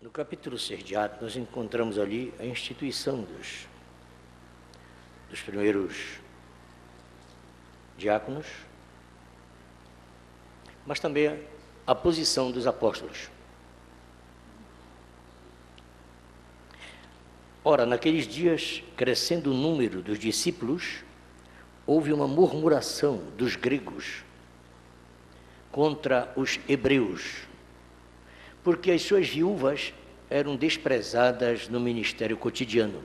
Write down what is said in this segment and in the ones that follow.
No capítulo 6 de Atos, nós encontramos ali a instituição dos primeiros diáconos, mas também a posição dos apóstolos. Ora, naqueles dias, crescendo o número dos discípulos, houve uma murmuração dos gregos contra os hebreus, porque as suas viúvas eram desprezadas no ministério cotidiano.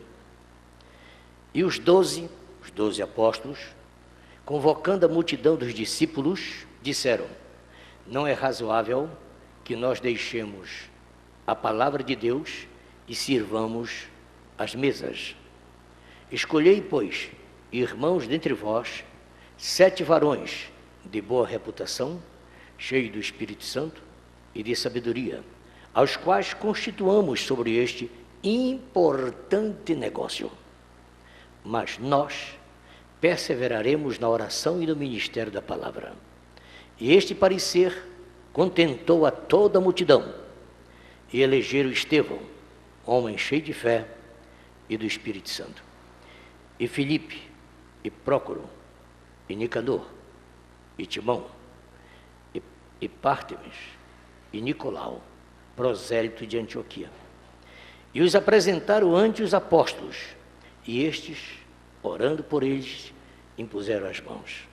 E os doze apóstolos, convocando a multidão dos discípulos, disseram: não é razoável que nós deixemos a palavra de Deus e sirvamos as mesas. Escolhei, pois, irmãos dentre vós, 7 varões de boa reputação, cheios do Espírito Santo e de sabedoria, aos quais constituamos sobre este importante negócio. Mas nós perseveraremos na oração e no ministério da palavra. E este parecer contentou a toda a multidão, e elegeram Estevão, homem cheio de fé e do Espírito Santo, e Filipe, e Prócoro, e Nicanor, e Timão, e Pártemes, e Nicolau, prosélito de Antioquia. E os apresentaram ante os apóstolos, e estes, orando por eles, impuseram as mãos.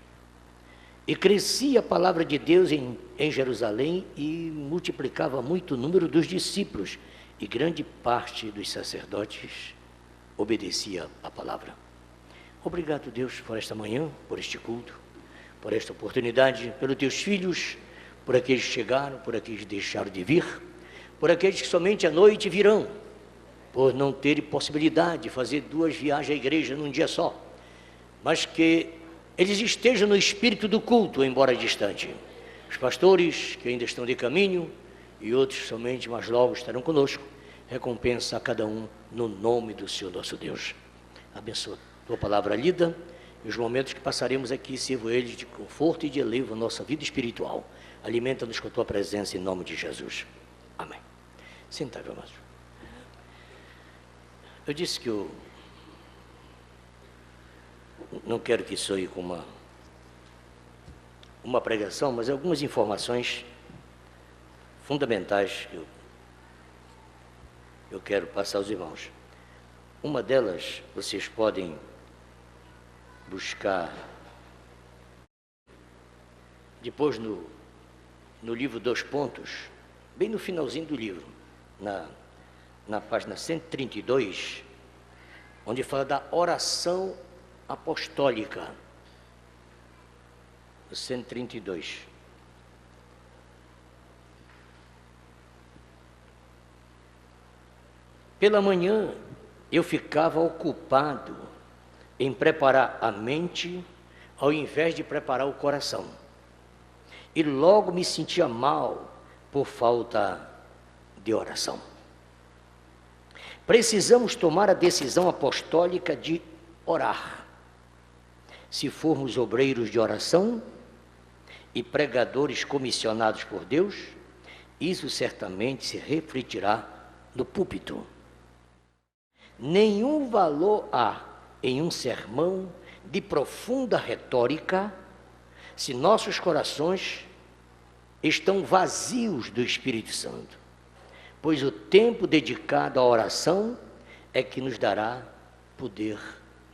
E crescia a palavra de Deus em Jerusalém, e multiplicava muito o número dos discípulos, e grande parte dos sacerdotes obedecia à palavra. Obrigado, Deus, por esta manhã, por este culto, por esta oportunidade, pelos teus filhos, por aqueles que chegaram, por aqueles que deixaram de vir, por aqueles que somente à noite virão, por não terem possibilidade de fazer 2 viagens à igreja num dia só, mas que eles estejam no espírito do culto, embora distante. Os pastores que ainda estão de caminho e outros somente, mas logo estarão conosco. Recompensa a cada um no nome do Senhor nosso Deus. Abençoa a tua palavra lida e os momentos que passaremos aqui, sirva eles de conforto e de elevo a nossa vida espiritual. Alimenta-nos com a tua presença em nome de Jesus. Amém. Senta-te, amados. Eu disse que eu não quero que soe com uma pregação, mas algumas informações fundamentais que eu quero passar aos irmãos. Uma delas, vocês podem buscar depois no livro 2 pontos, bem no finalzinho do livro, na página 132, onde fala da oração apostólica. 132. Pela manhã, eu ficava ocupado em preparar a mente, ao invés de preparar o coração. E logo me sentia mal por falta de oração. Precisamos tomar a decisão apostólica de orar. Se formos obreiros de oração e pregadores comissionados por Deus, isso certamente se refletirá no púlpito. Nenhum valor há em um sermão de profunda retórica se nossos corações estão vazios do Espírito Santo, pois o tempo dedicado à oração é que nos dará poder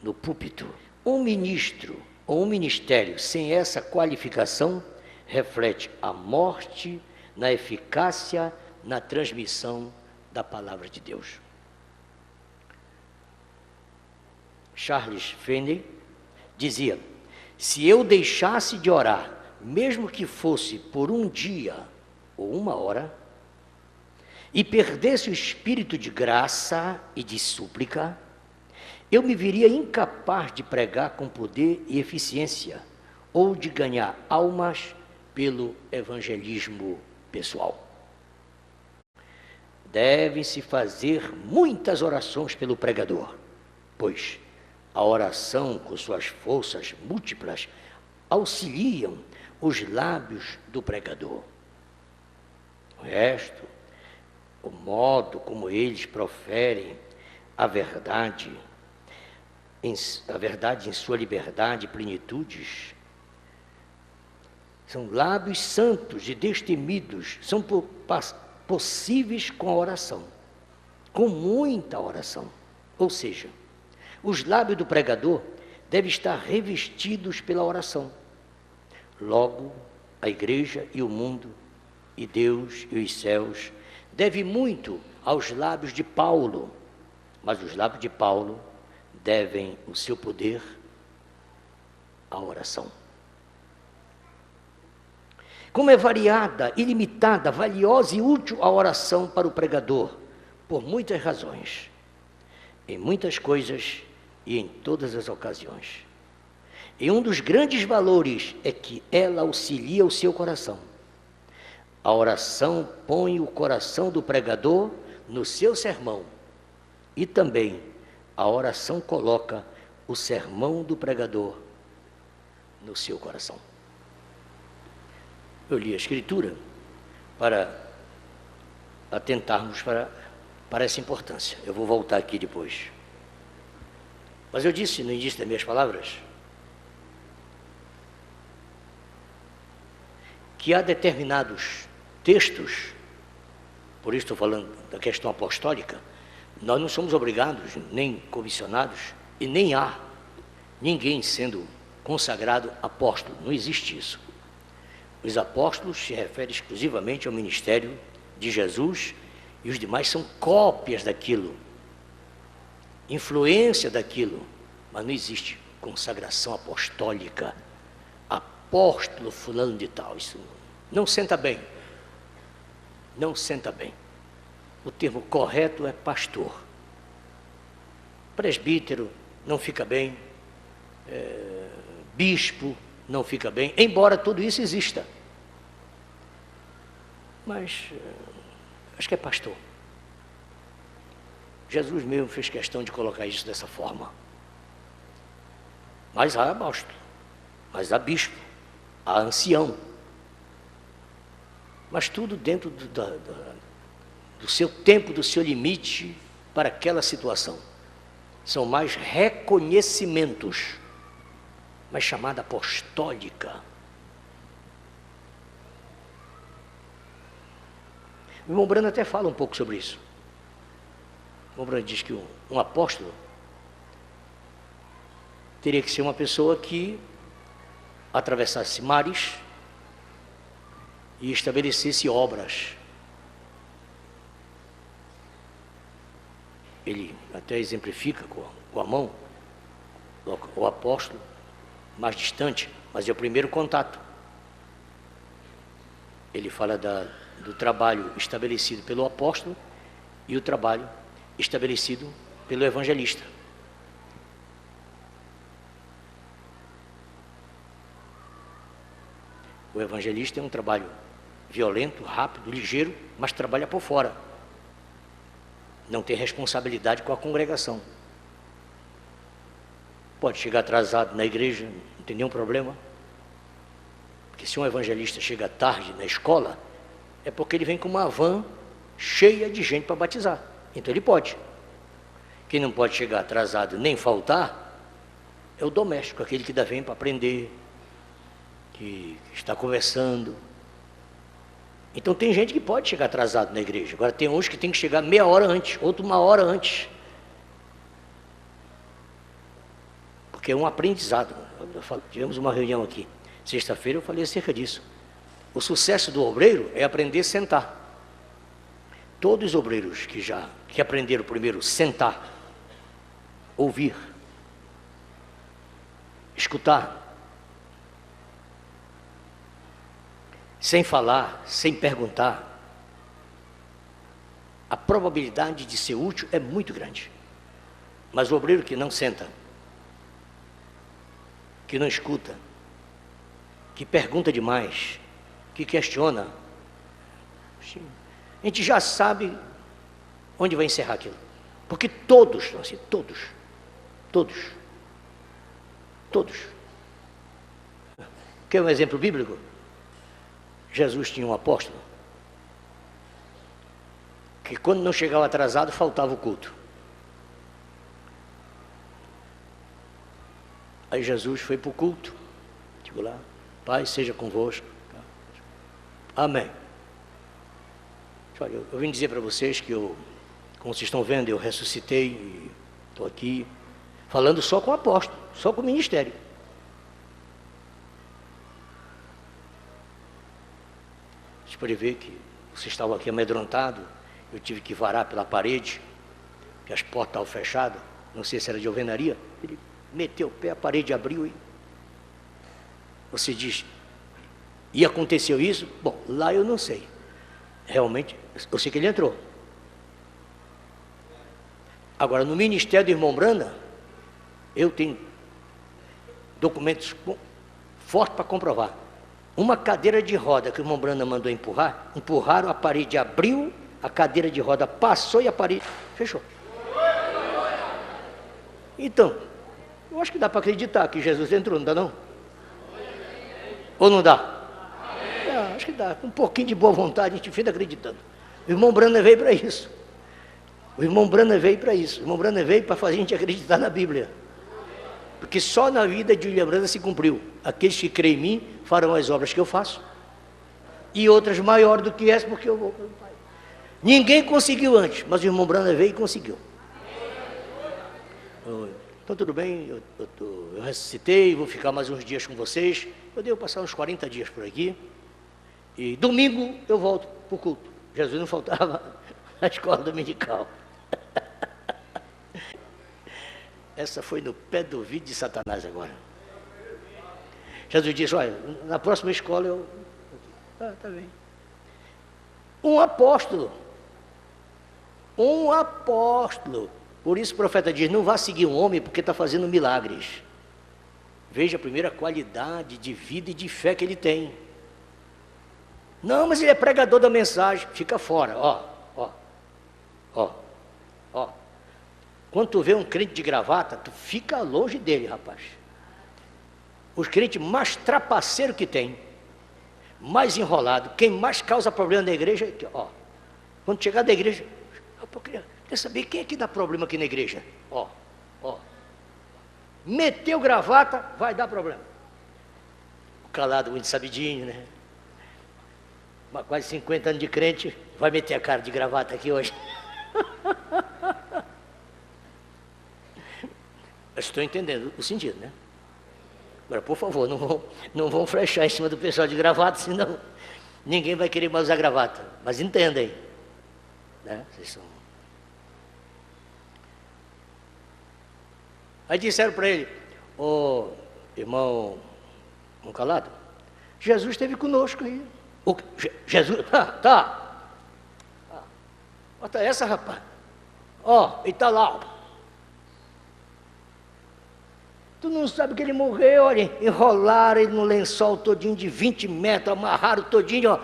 no púlpito. Um ministro ou um ministério sem essa qualificação reflete a morte na eficácia na transmissão da palavra de Deus. Charles Finney dizia: se eu deixasse de orar, mesmo que fosse por um dia ou uma hora, e perdesse o espírito de graça e de súplica, eu me viria incapaz de pregar com poder e eficiência, ou de ganhar almas pelo evangelismo pessoal. Devem-se fazer muitas orações pelo pregador, pois a oração, com suas forças múltiplas, auxiliam os lábios do pregador. o modo como eles proferem a verdade em sua liberdade e plenitudes. São lábios santos e destemidos, são possíveis com a oração, com muita oração. Ou seja, os lábios do pregador devem estar revestidos pela oração. Logo, a igreja e o mundo, e Deus e os céus, devem muito aos lábios de Paulo, mas os lábios de Paulo devem o seu poder à oração. Como é variada, ilimitada, valiosa e útil a oração para o pregador, por muitas razões, em muitas coisas e em todas as ocasiões. E um dos grandes valores é que ela auxilia o seu coração. A oração põe o coração do pregador no seu sermão, e também a oração coloca o sermão do pregador no seu coração. Eu li a Escritura para atentarmos para essa importância. Eu vou voltar aqui depois. Mas eu disse no início das minhas palavras que há determinados textos, por isso estou falando da questão apostólica, nós não somos obrigados, nem comissionados, e nem há ninguém sendo consagrado apóstolo, não existe isso. Os apóstolos se referem exclusivamente ao ministério de Jesus e os demais são cópias daquilo, influência daquilo, mas não existe consagração apostólica, apóstolo fulano de tal, isso não senta bem, não senta bem. O termo correto é pastor. Presbítero não fica bem, bispo não fica bem, embora tudo isso exista. Mas acho que é pastor. Jesus mesmo fez questão de colocar isso dessa forma. Mas há apóstolo, mas há bispo, há ancião. Mas tudo dentro do seu tempo, do seu limite para aquela situação. São mais reconhecimentos, mas chamada apostólica. O irmão Brando até fala um pouco sobre isso. O irmão Brando diz que um apóstolo teria que ser uma pessoa que atravessasse mares e estabelecesse obras. Ele até exemplifica com a mão o apóstolo mais distante, mas é o primeiro contato. Ele fala do trabalho estabelecido pelo apóstolo e o trabalho estabelecido pelo evangelista. O evangelista é um trabalho violento, rápido, ligeiro, mas trabalha por fora. Não tem responsabilidade com a congregação. Pode chegar atrasado na igreja, não tem nenhum problema. Porque se um evangelista chega tarde na escola, é porque ele vem com uma van cheia de gente para batizar. Então ele pode. Quem não pode chegar atrasado nem faltar é o doméstico, aquele que vem para aprender, que está conversando. Então tem gente que pode chegar atrasado na igreja. Agora tem uns que tem que chegar meia hora antes, outro uma hora antes. Porque é um aprendizado. Tivemos uma reunião aqui, sexta-feira eu falei acerca disso. O sucesso do obreiro é aprender a sentar. Todos os obreiros que aprenderam primeiro sentar, ouvir, escutar, sem falar, sem perguntar, a probabilidade de ser útil é muito grande. Mas o obreiro que não senta, que não escuta, que pergunta demais, que questiona, a gente já sabe onde vai encerrar aquilo. Porque todos, assim, todos. Quer um exemplo bíblico? Jesus tinha um apóstolo que quando não chegava atrasado, faltava o culto. Aí Jesus foi para o culto, chegou lá, Pai, seja convosco. Amém. Olha, eu vim dizer para vocês que como vocês estão vendo, eu ressuscitei e estou aqui falando só com o apóstolo, só com o ministério. Vocês podem ver que vocês estavam aqui amedrontados, eu tive que varar pela parede, que as portas estavam fechadas, não sei se era de alvenaria. Ele meteu o pé, a parede abriu e você diz, e aconteceu isso? Bom, lá eu não sei. Realmente, eu sei que ele entrou. Agora, no ministério do irmão Brana, eu tenho documentos fortes para comprovar. Uma cadeira de roda que o irmão Brana mandou empurraram, a parede abriu, a cadeira de roda passou e a parede fechou. Então, eu acho que dá para acreditar que Jesus entrou, não dá não? Ou não dá? Acho que dá, com um pouquinho de boa vontade a gente fica acreditando. O irmão Brana veio para isso. O irmão Brana veio para isso. O irmão Brana veio para fazer a gente acreditar na Bíblia. Porque só na vida de William Brana se cumpriu. Aqueles que creem em mim farão as obras que eu faço. E outras maiores do que essa, porque eu vou para o Pai. Ninguém conseguiu antes, mas o irmão Brana veio e conseguiu. Então tudo bem, eu ressuscitei, vou ficar mais uns dias com vocês. Eu devo passar uns 40 dias por aqui. E domingo eu volto para o culto. Jesus não faltava na escola dominical. Essa foi no pé do ouvido de Satanás agora. Jesus disse, olha, na próxima escola eu... Tá bem. Um apóstolo. Por isso o profeta diz, não vá seguir um homem porque está fazendo milagres. Veja a primeira qualidade de vida e de fé que ele tem. Não, mas ele é pregador da mensagem. Fica fora, ó. Quando tu vê um crente de gravata, tu fica longe dele, rapaz. Os crentes mais trapaceiros que tem, mais enrolado, quem mais causa problema na igreja, ó. Quando chegar da igreja, quer saber quem é que dá problema aqui na igreja? Ó. Meteu gravata, vai dar problema. O calado muito sabidinho, né? Quase 50 anos de crente, vai meter a cara de gravata aqui hoje. Eu estou entendendo o sentido, né? Agora, por favor, não vão flechar em cima do pessoal de gravata, senão ninguém vai querer mais usar gravata. Mas entendem, né? Vocês são... Aí disseram para ele, irmão calado, Jesus esteve conosco aí. Jesus, tá. Bota essa, rapaz. E tá lá. Tu não sabe que ele morreu, olha, enrolaram ele no lençol todinho de 20 metros, amarraram todinho, ó.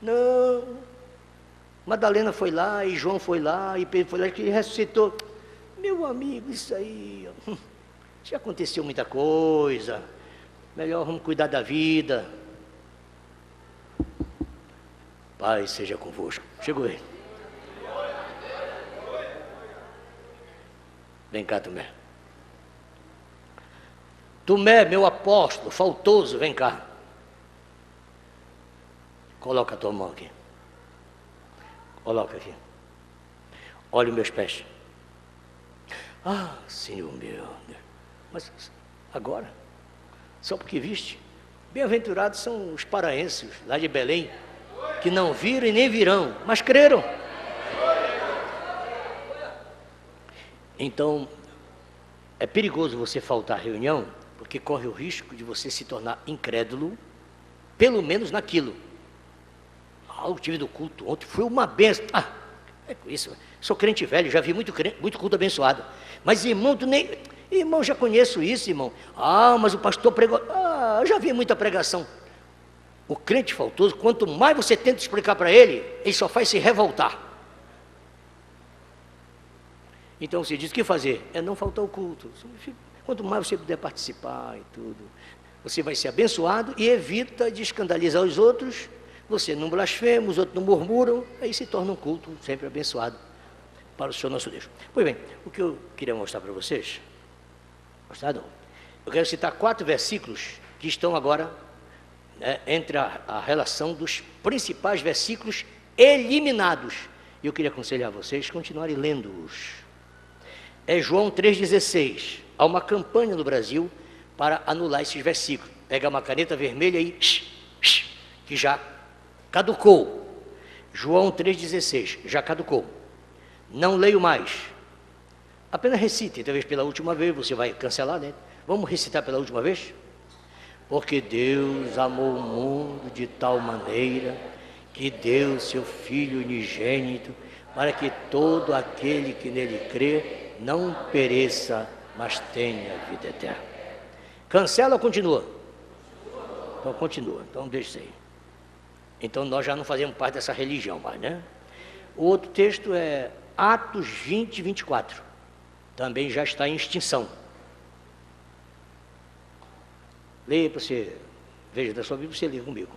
Não. Madalena foi lá, e João foi lá, e Pedro foi lá, que ressuscitou. Meu amigo, isso aí, ó, já aconteceu muita coisa. Melhor vamos cuidar da vida. Pai seja convosco. Chegou ele. Vem cá, Tomé. Tomé, meu apóstolo, faltoso, vem cá. Coloca a tua mão aqui. Coloca aqui. Olha os meus pés. Senhor meu. Mas agora, só porque viste? Bem-aventurados são os paraenses lá de Belém, que não viram e nem virão, mas creram. Então, é perigoso você faltar à reunião, porque corre o risco de você se tornar incrédulo, pelo menos naquilo. Eu tive do culto ontem, foi uma benção. É isso. Sou crente velho, já vi muito culto abençoado. Mas irmão, irmão, já conheço isso, irmão. Mas o pastor pregou. Eu já vi muita pregação. O crente faltoso, quanto mais você tenta explicar para ele só faz se revoltar. Então você diz, o que fazer? É não faltar o culto. Quanto mais você puder participar e tudo, você vai ser abençoado e evita de escandalizar os outros. você não blasfema, os outros não murmuram, aí se torna um culto sempre abençoado para o Senhor nosso Deus. Pois bem, o que eu queria mostrar para vocês, eu quero citar 4 versículos que estão agora entre a relação dos principais versículos eliminados. E eu queria aconselhar vocês a continuarem lendo-os. É João 3,16. Há uma campanha no Brasil para anular esses versículos. Pega uma caneta vermelha e que já caducou. João 3,16, já caducou. Não leio mais. Apenas recite, talvez pela última vez, você vai cancelar, né? Vamos recitar pela última vez? Porque Deus amou o mundo de tal maneira que deu seu Filho unigênito, para que todo aquele que nele crê não pereça, mas tenha vida eterna. Cancela ou continua? Então continua, então deixa isso aí. Então nós já não fazemos parte dessa religião mais, né? O outro texto é Atos 20, 24. Também já está em extinção. Leia para você, veja da sua Bíblia, você lê comigo.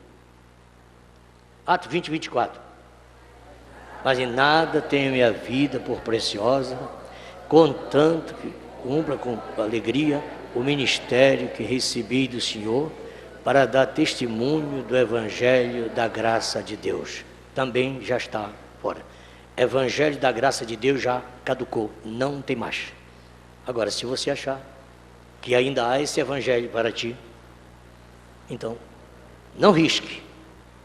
Atos 20, 24. Mas em nada tenho minha vida por preciosa, contanto que cumpra com alegria o ministério que recebi do Senhor, para dar testemunho do Evangelho da graça de Deus. Também já está fora. Evangelho da graça de Deus já caducou, não tem mais. Agora, se você achar que ainda há esse Evangelho para ti, então não risque,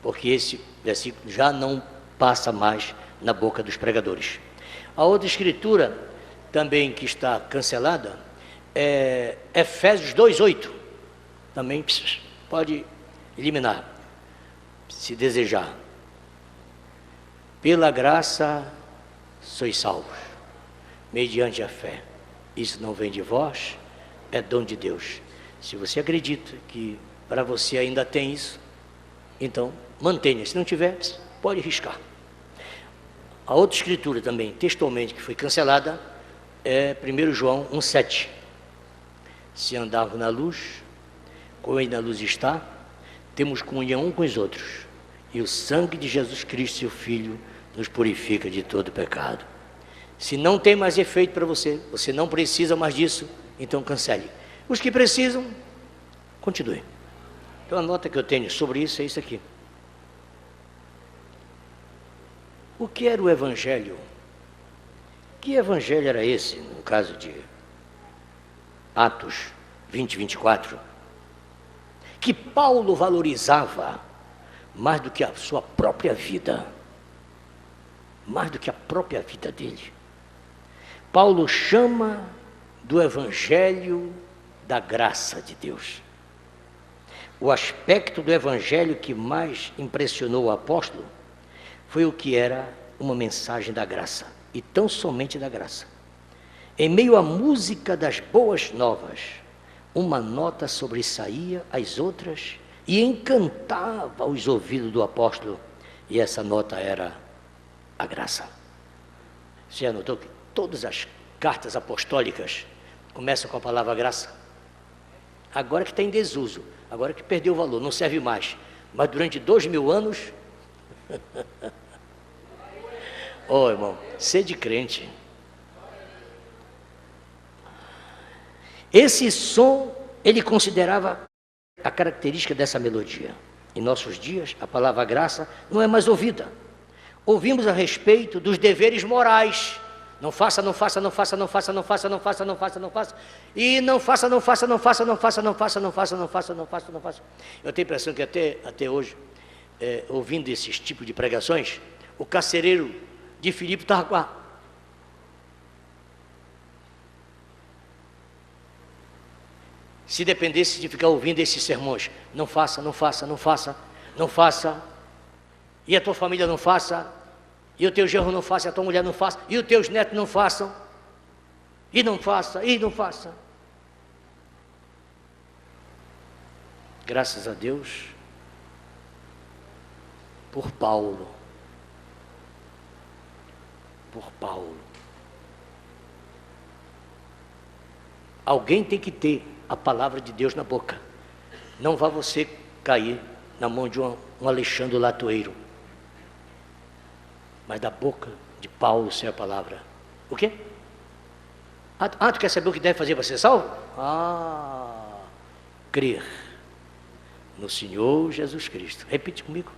porque esse versículo já não passa mais na boca dos pregadores. A outra escritura também que está cancelada é Efésios 2,8. Também pode eliminar, se desejar. Pela graça sois salvos, mediante a fé. Isso não vem de vós, é dom de Deus. Se você acredita que para você ainda tem isso, então mantenha. Se não tiver, pode riscar. A outra escritura também, textualmente, que foi cancelada, é 1 João 1,7. Se andarmos na luz, como ele na luz está, temos comunhão um com os outros, e o sangue de Jesus Cristo, seu Filho, nos purifica de todo pecado. Se não tem mais efeito para você, você não precisa mais disso, então cancele. Os que precisam, continue. Então a nota que eu tenho sobre isso é isso aqui. O que era o Evangelho? Que Evangelho era esse, no caso de Atos 20, 24? Que Paulo valorizava mais do que a sua própria vida, mais do que a própria vida dele. Paulo chama do Evangelho da graça de Deus. O aspecto do Evangelho que mais impressionou o apóstolo foi o que era uma mensagem da graça, e tão somente da graça. Em meio à música das boas novas, uma nota sobressaía as outras e encantava os ouvidos do apóstolo, e essa nota era a graça. Você anotou que todas as cartas apostólicas começam com a palavra graça? Agora que está em desuso, agora que perdeu o valor, não serve mais, mas durante 2000 anos, irmão, sede crente. Esse som, ele considerava a característica dessa melodia. Em nossos dias, a palavra graça não é mais ouvida. Ouvimos a respeito dos deveres morais. Não faça, não faça, não faça, não faça, não faça, não faça, não faça, não faça. E não faça, não faça, não faça, não faça, não faça, não faça, não faça, não faça, não faça. Eu tenho a impressão que até hoje, ouvindo esses tipos de pregações, o carcereiro de Filipe estava com a... Se dependesse de ficar ouvindo esses sermões, não faça, não faça, não faça, não faça, e a tua família não faça, e o teu genro não faça, e a tua mulher não faça, e os teus netos não façam, e não faça, e não faça. Graças a Deus, por Paulo. Alguém tem que ter a palavra de Deus na boca. Não vá você cair na mão de um Alexandre Latoeiro. Mas da boca de Paulo saiu a palavra. O quê? Tu quer saber o que deve fazer para ser salvo? Crer no Senhor Jesus Cristo. Repite comigo.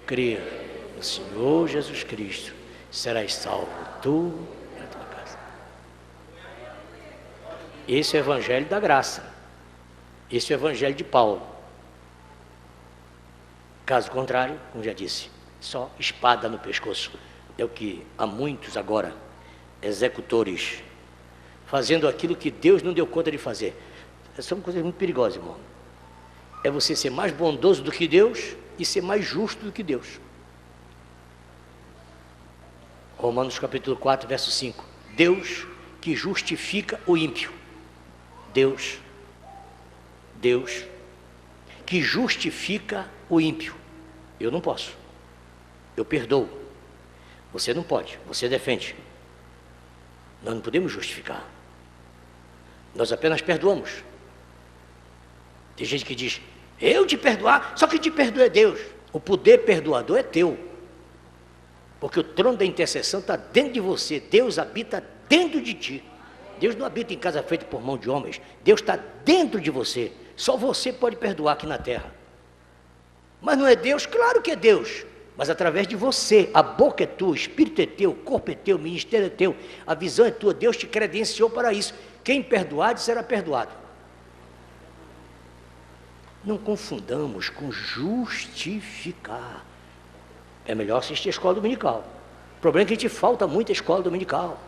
Crer no Senhor Jesus Cristo, serás salvo tu e a tua casa. Esse é o evangelho da graça. Esse é o evangelho de Paulo. Caso contrário, como já disse, só espada no pescoço. É o que há muitos agora, executores, fazendo aquilo que Deus não deu conta de fazer. São coisas muito perigosas, irmão. É você ser mais bondoso do que Deus e ser mais justo do que Deus. Romanos capítulo 4, verso 5. Deus que justifica o ímpio. Deus que justifica o ímpio. Eu não posso. Eu perdoo. Você não pode. Você defende. Nós não podemos justificar. Nós apenas perdoamos. Tem gente que diz, eu te perdoar, só que te perdoa é Deus. O poder perdoador é teu. Porque o trono da intercessão está dentro de você. Deus habita dentro de ti. Deus não habita em casa feita por mão de homens. Deus está dentro de você. Só você pode perdoar aqui na terra. Mas não é Deus? Claro que é Deus. Mas através de você. A boca é tua, o espírito é teu, o corpo é teu, o ministério é teu, a visão é tua. Deus te credenciou para isso. Quem perdoar será perdoado. Não confundamos com justificar. É melhor assistir a escola dominical. O problema é que a gente falta muito a escola dominical.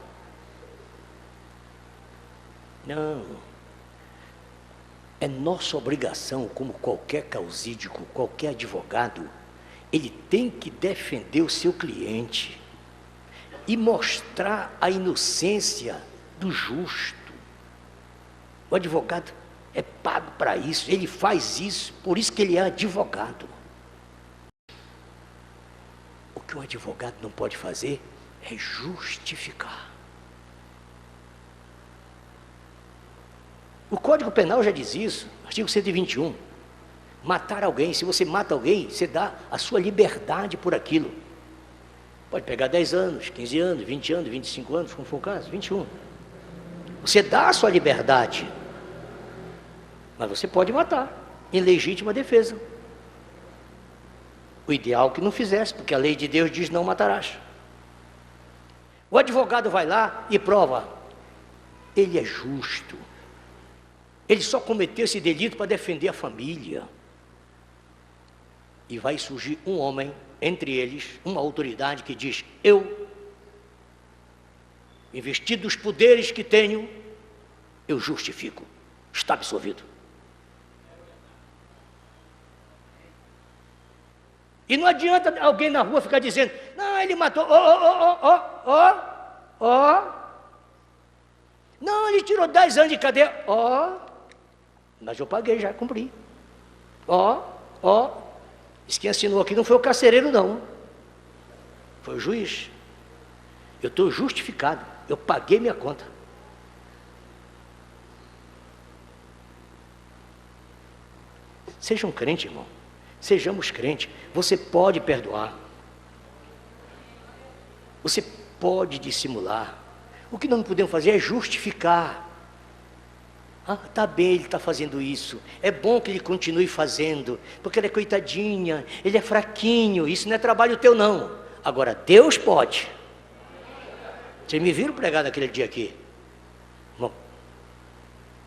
Não. É nossa obrigação, como qualquer causídico, qualquer advogado, ele tem que defender o seu cliente e mostrar a inocência do justo. O advogado é pago para isso, ele faz isso, por isso que ele é advogado. O que um advogado não pode fazer é justificar. O Código Penal já diz isso, artigo 121. Matar alguém, se você mata alguém, você dá a sua liberdade por aquilo. Pode pegar 10 anos, 15 anos, 20 anos, 25 anos, como for o caso, 21. Você dá a sua liberdade. Mas você pode matar, em legítima defesa. O ideal é que não fizesse, porque a lei de Deus diz não matarás. O advogado vai lá e prova. Ele é justo. Ele só cometeu esse delito para defender a família. E vai surgir um homem, entre eles, uma autoridade que diz, eu, investido dos poderes que tenho, eu justifico. Está absolvido. E não adianta alguém na rua ficar dizendo, não, ele matou, não, ele tirou 10 anos de cadeia, mas eu paguei, já cumpri. Isso quem assinou aqui não foi o carcereiro, não. Foi o juiz. Eu estou justificado, eu paguei minha conta. Seja um crente, irmão. Sejamos crentes. Você pode perdoar. Você pode dissimular. O que nós não podemos fazer é justificar. Tá bem, ele está fazendo isso. É bom que ele continue fazendo, porque ele é coitadinha, ele é fraquinho. Isso não é trabalho teu, não. Agora, Deus pode. Vocês me viram pregar naquele dia aqui? Bom,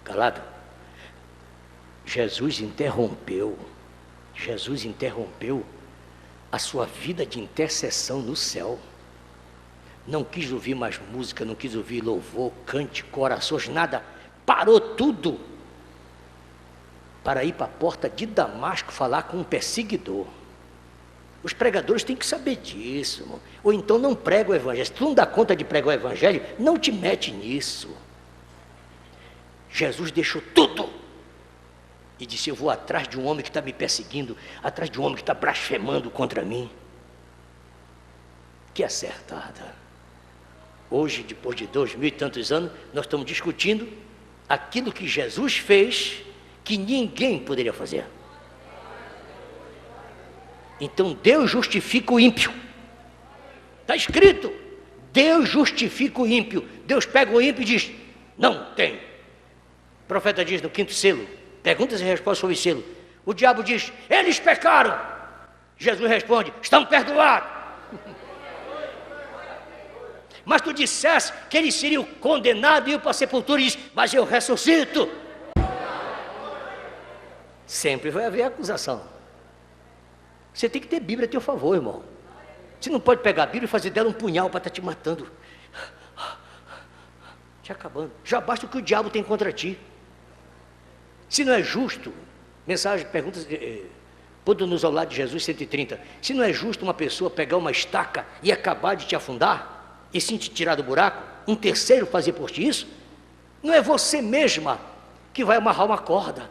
calado. Jesus interrompeu a sua vida de intercessão no céu. Não quis ouvir mais música, não quis ouvir louvor, cântico, orações, nada. Parou tudo para ir para a porta de Damasco falar com um perseguidor. Os pregadores têm que saber disso, irmão. Ou então não prega o evangelho. Se tu não dá conta de pregar o evangelho, não te mete nisso. Jesus deixou tudo e disse, eu vou atrás de um homem que está me perseguindo, atrás de um homem que está blasfemando contra mim. Que acertada. Hoje, depois de 2000 e tantos anos, nós estamos discutindo aquilo que Jesus fez, que ninguém poderia fazer. Então Deus justifica o ímpio. Está escrito, Deus justifica o ímpio. Deus pega o ímpio e diz, não tem. O profeta diz no 5º selo, perguntas e respostas sobre o selo. O diabo diz, eles pecaram. Jesus responde, estão perdoados. Mas tu dissesse que eles seriam condenados e iam para a sepultura e diz, mas eu ressuscito. Sempre vai haver acusação. Você tem que ter Bíblia a teu favor, irmão. Você não pode pegar a Bíblia e fazer dela um punhal para estar te matando. Te acabando. Já basta o que o diabo tem contra ti. Se não é justo, mensagem, perguntas, pondo-nos ao lado de Jesus 130. Se não é justo uma pessoa pegar uma estaca e acabar de te afundar, e sim te tirar do buraco, um terceiro fazer por ti isso, não é você mesma que vai amarrar uma corda.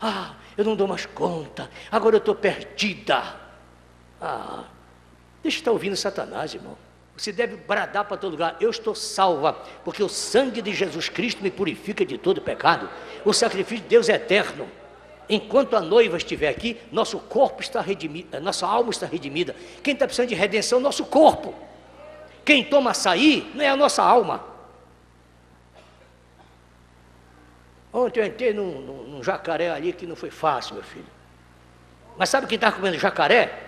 Ah, eu não dou mais conta, agora eu estou perdida. Ah, deixa eu estar ouvindo Satanás, irmão. Você deve bradar para todo lugar, eu estou salva, porque o sangue de Jesus Cristo me purifica de todo pecado. O sacrifício de Deus é eterno. Enquanto a noiva estiver aqui, nosso corpo está redimido, nossa alma está redimida. Quem está precisando de redenção é o nosso corpo. Quem toma açaí não é a nossa alma. Ontem eu entrei num jacaré ali que não foi fácil, meu filho. Mas sabe quem estava comendo jacaré?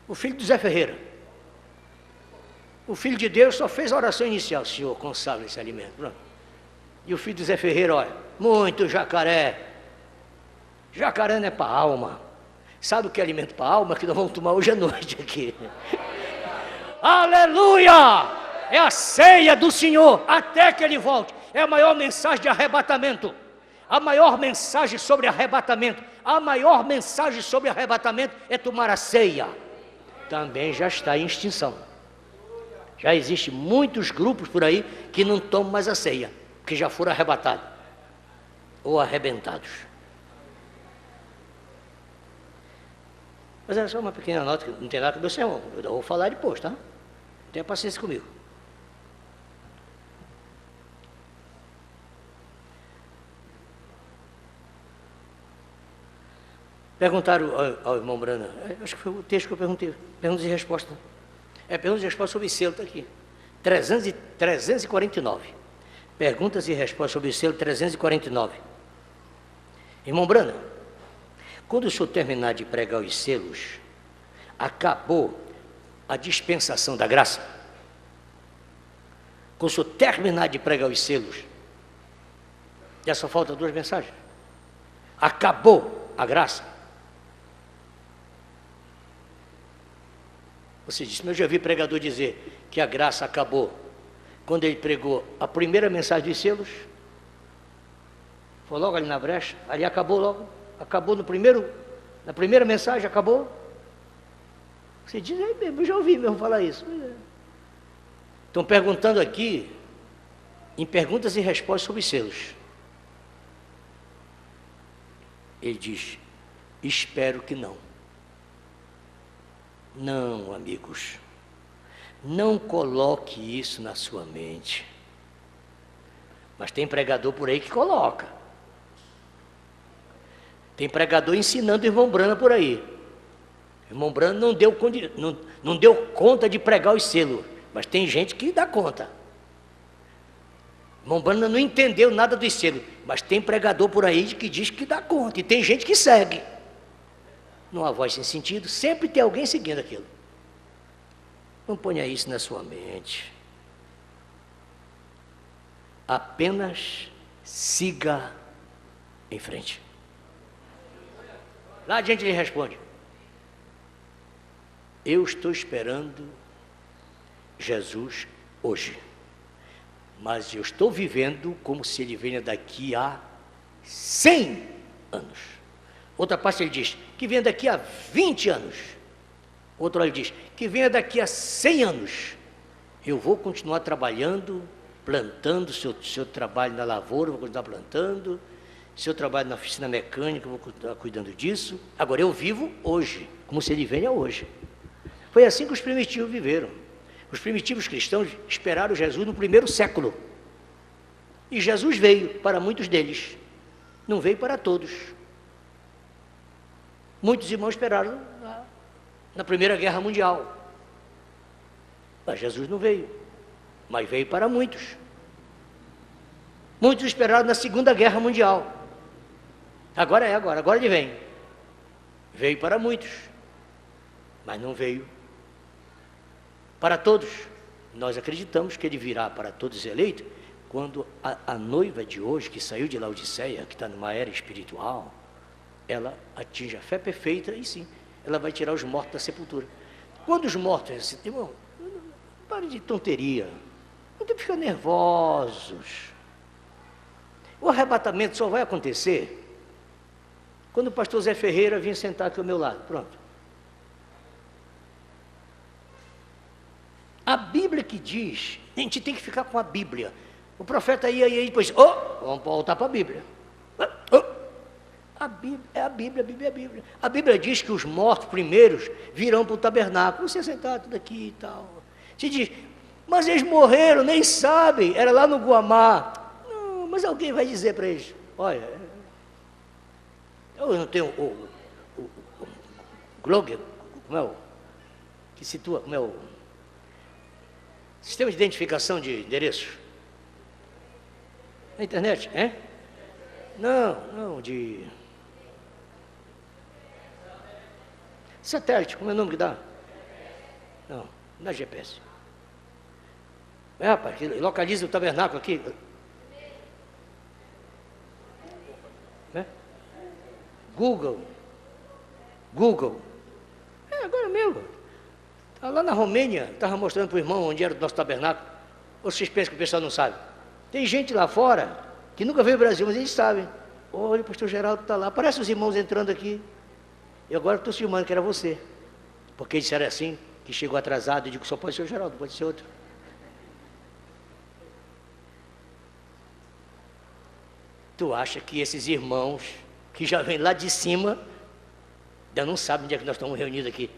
O filho do Zé Ferreira. O filho de Deus só fez a oração inicial. Senhor, consagra esse alimento. Pronto. E o filho do Zé Ferreira, olha, muito jacaré. Jacaré não é para a alma. Sabe o que é alimento para a alma? Que nós vamos tomar hoje à noite aqui. Aleluia! É a ceia do Senhor, até que Ele volte. É a maior mensagem de arrebatamento. A maior mensagem sobre arrebatamento. A maior mensagem sobre arrebatamento é tomar a ceia. Também já está em extinção. Já existem muitos grupos por aí que não tomam mais a ceia, que já foram arrebatados ou arrebentados. Mas é só uma pequena nota, que não tem nada com o meu sermão. Eu vou falar depois, tá? Tenha paciência comigo. Perguntaram ao irmão Brana, acho que foi o texto que eu perguntei, perguntas e respostas. Perguntas e respostas sobre selo, está aqui. 349. Perguntas e respostas sobre selo 349. Irmão Brana, quando o senhor terminar de pregar os selos, acabou a dispensação da graça? Quando o senhor terminar de pregar os selos, já só faltam 2 mensagens. Acabou a graça? Você disse, mas eu já vi pregador dizer que a graça acabou quando ele pregou a primeira mensagem dos selos. Foi logo ali na brecha, ali acabou logo. Acabou na primeira mensagem, acabou. Você diz, eu já ouvi mesmo falar isso. Estão perguntando aqui, em perguntas e respostas sobre selos. Ele diz, espero que não. Não, amigos, não coloque isso na sua mente. Mas tem pregador por aí que coloca. Tem pregador ensinando o irmão Brana por aí. O irmão Brana não deu conta de pregar os selos, mas tem gente que dá conta. O irmão Brana não entendeu nada dos selos, mas tem pregador por aí que diz que dá conta, e tem gente que segue. Numa voz sem sentido, sempre tem alguém seguindo aquilo. Não ponha isso na sua mente. Apenas siga em frente. Lá adiante ele responde, eu estou esperando Jesus hoje, mas eu estou vivendo como se ele venha daqui a 100 anos. Outra parte ele diz, que venha daqui a 20 anos. Outra ele diz, que venha daqui a 100 anos. Eu vou continuar trabalhando, plantando, se eu trabalho na lavoura, vou continuar plantando. Se eu trabalho na oficina mecânica, vou continuar cuidando disso. Agora eu vivo hoje, como se ele venha hoje. Foi assim que os primitivos viveram. Os primitivos cristãos esperaram Jesus no 1º século. E Jesus veio para muitos deles. Não veio para todos. Muitos irmãos esperaram na Primeira Guerra Mundial. Mas Jesus não veio, mas veio para muitos. Muitos esperaram na Segunda Guerra Mundial. Agora ele vem. Veio para muitos, mas não veio para todos. Nós acreditamos que ele virá para todos eleitos, quando a noiva de hoje, que saiu de Laodiceia, que está numa era espiritual, ela atinge a fé perfeita e sim, ela vai tirar os mortos da sepultura. Quando os mortos, irmão, pare de tonteria, não tem que ficar nervosos. O arrebatamento só vai acontecer quando o pastor Zé Ferreira vir sentar aqui ao meu lado. Pronto. A Bíblia que diz, a gente tem que ficar com a Bíblia. O profeta ia e depois, vamos voltar para a Bíblia. A Bíblia é a Bíblia, a Bíblia é a Bíblia. A Bíblia diz que os mortos primeiros virão para o tabernáculo. Você sentado tudo aqui e tal. Você diz, mas eles morreram, nem sabem, era lá no Guamá. Não, mas alguém vai dizer para eles, olha, eu não tenho o Glogger, como é o que situa, como é o sistema de identificação de endereços na internet, hein? Não, de satélite, como é o nome que dá? Não é GPS. Rapaz, localiza o tabernáculo aqui. Google. Agora mesmo. Tá lá na Romênia, estava mostrando para o irmão onde era o nosso tabernáculo. Ou vocês pensam que o pessoal não sabe? Tem gente lá fora que nunca veio ao Brasil, mas eles sabem. Olha, o pastor Geraldo está lá. Parece os irmãos entrando aqui. E agora estou filmando que era você. Porque disseram assim, que chegou atrasado. Eu digo, só pode ser o Geraldo, pode ser outro. Tu acha que esses irmãos que já vêm lá de cima, ainda não sabem onde é que nós estamos reunidos aqui?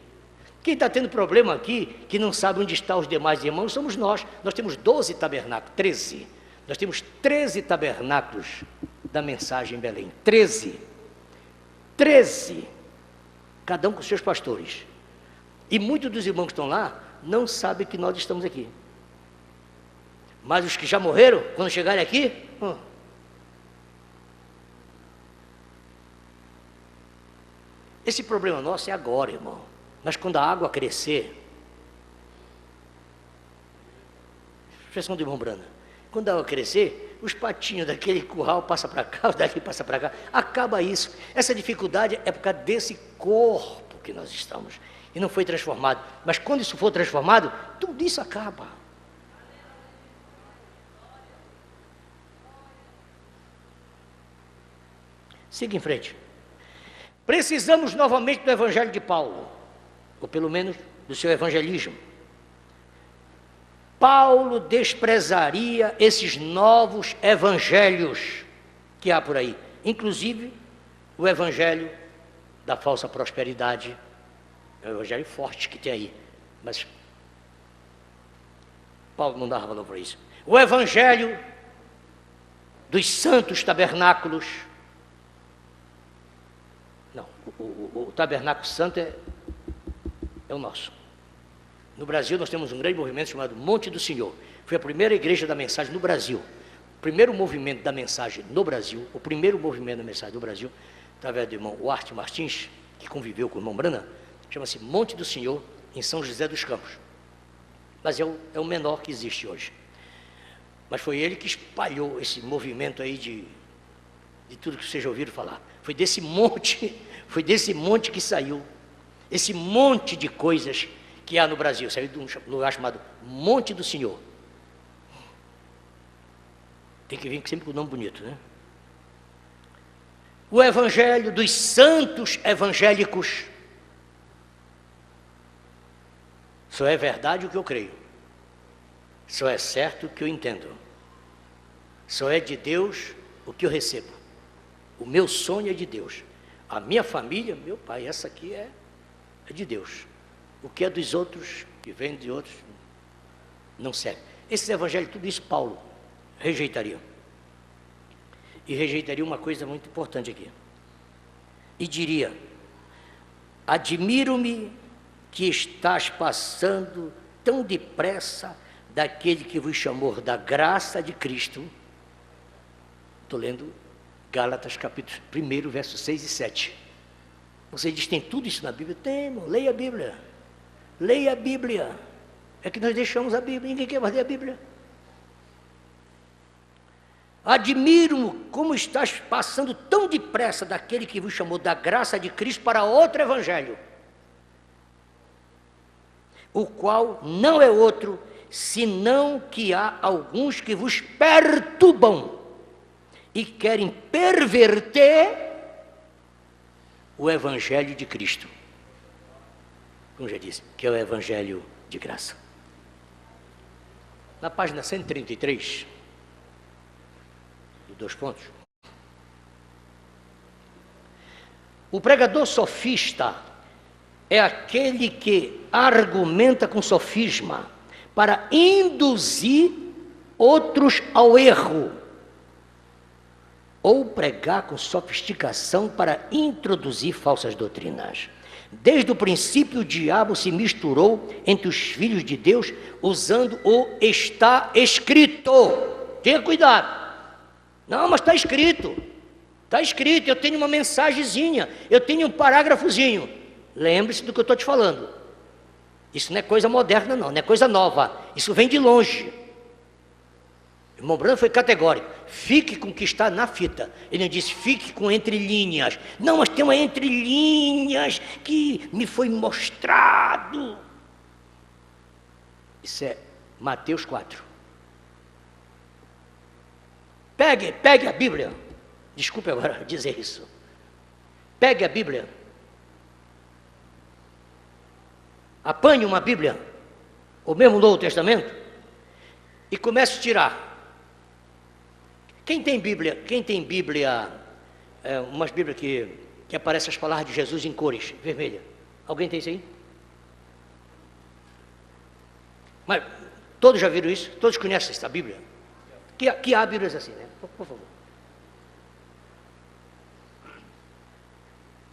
Quem está tendo problema aqui, que não sabe onde estão os demais irmãos, somos nós. Nós temos 12 tabernáculos, 13. Nós temos 13 tabernáculos da mensagem em Belém. 13. Cada um com seus pastores. E muitos dos irmãos que estão lá, não sabem que nós estamos aqui. Mas os que já morreram, quando chegarem aqui, esse problema nosso é agora, irmão. Mas quando a água crescer, expressão do irmão Brana, quando a água crescer, os patinhos daquele curral passam para cá, os daqui passam para cá, acaba isso. Essa dificuldade é por causa desse corpo que nós estamos, e não foi transformado. Mas quando isso for transformado, tudo isso acaba. Siga em frente. Precisamos novamente do evangelho de Paulo, ou pelo menos do seu evangelismo. Paulo desprezaria esses novos evangelhos que há por aí, inclusive o evangelho da falsa prosperidade, é um evangelho forte que tem aí, mas Paulo não dava valor para isso. O evangelho dos santos tabernáculos. Não, o tabernáculo santo é o nosso. No Brasil nós temos um grande movimento chamado Monte do Senhor. Foi a primeira igreja da mensagem no Brasil. O primeiro movimento da mensagem no Brasil, através do irmão Huarte Martins, que conviveu com o irmão Brana, chama-se Monte do Senhor, em São José dos Campos. Mas é o menor que existe hoje. Mas foi ele que espalhou esse movimento aí de tudo que vocês já ouviram falar. Foi desse monte que saiu, esse monte de coisas que há no Brasil, saiu de um lugar chamado Monte do Senhor. Tem que vir sempre com o nome bonito, né? O evangelho dos santos evangélicos. Só é verdade o que eu creio. Só é certo o que eu entendo. Só é de Deus o que eu recebo. O meu sonho é de Deus. A minha família, meu pai, essa aqui é de Deus. O que é dos outros, que vem de outros, não serve. Esse evangelho, tudo isso Paulo rejeitaria. E rejeitaria uma coisa muito importante aqui. E diria, Admiro-me que estás passando tão depressa daquele que vos chamou da graça de Cristo. Estou lendo Gálatas capítulo 1, versos 6 e 7. Você diz, tem tudo isso na Bíblia? Temos, leia a Bíblia. Leia a Bíblia. É que nós deixamos a Bíblia, ninguém quer mais ler a Bíblia. Admiro-me como estás passando tão depressa daquele que vos chamou da graça de Cristo para outro evangelho, o qual não é outro, senão que há alguns que vos perturbam e querem perverter o evangelho de Cristo, como já disse, que é o evangelho de graça. Na página 133, de 2 pontos, o pregador sofista é aquele que argumenta com sofisma para induzir outros ao erro, ou pregar com sofisticação para introduzir falsas doutrinas. Desde o princípio, o diabo se misturou entre os filhos de Deus, usando o está escrito. Tenha cuidado. Não, mas está escrito. Está escrito, eu tenho uma mensagenzinha, eu tenho um parágrafozinho. Lembre-se do que eu estou te falando. Isso não é coisa moderna, não é coisa nova. Isso vem de longe. O irmão Branco foi categórico. Fique com o que está na fita. Ele não disse, fique com entrelinhas. Não, mas tem uma entrelinhas que me foi mostrado. Isso é Mateus 4. Pegue a Bíblia. Desculpe agora dizer isso. Pegue a Bíblia. Apanhe uma Bíblia, ou mesmo o Novo Testamento, e comece a tirar. Quem tem Bíblia, umas Bíblias que aparecem as palavras de Jesus em cores, vermelha. Alguém tem isso aí? Mas todos já viram isso? Todos conhecem essa Bíblia? Que há Bíblias assim, né? Por favor.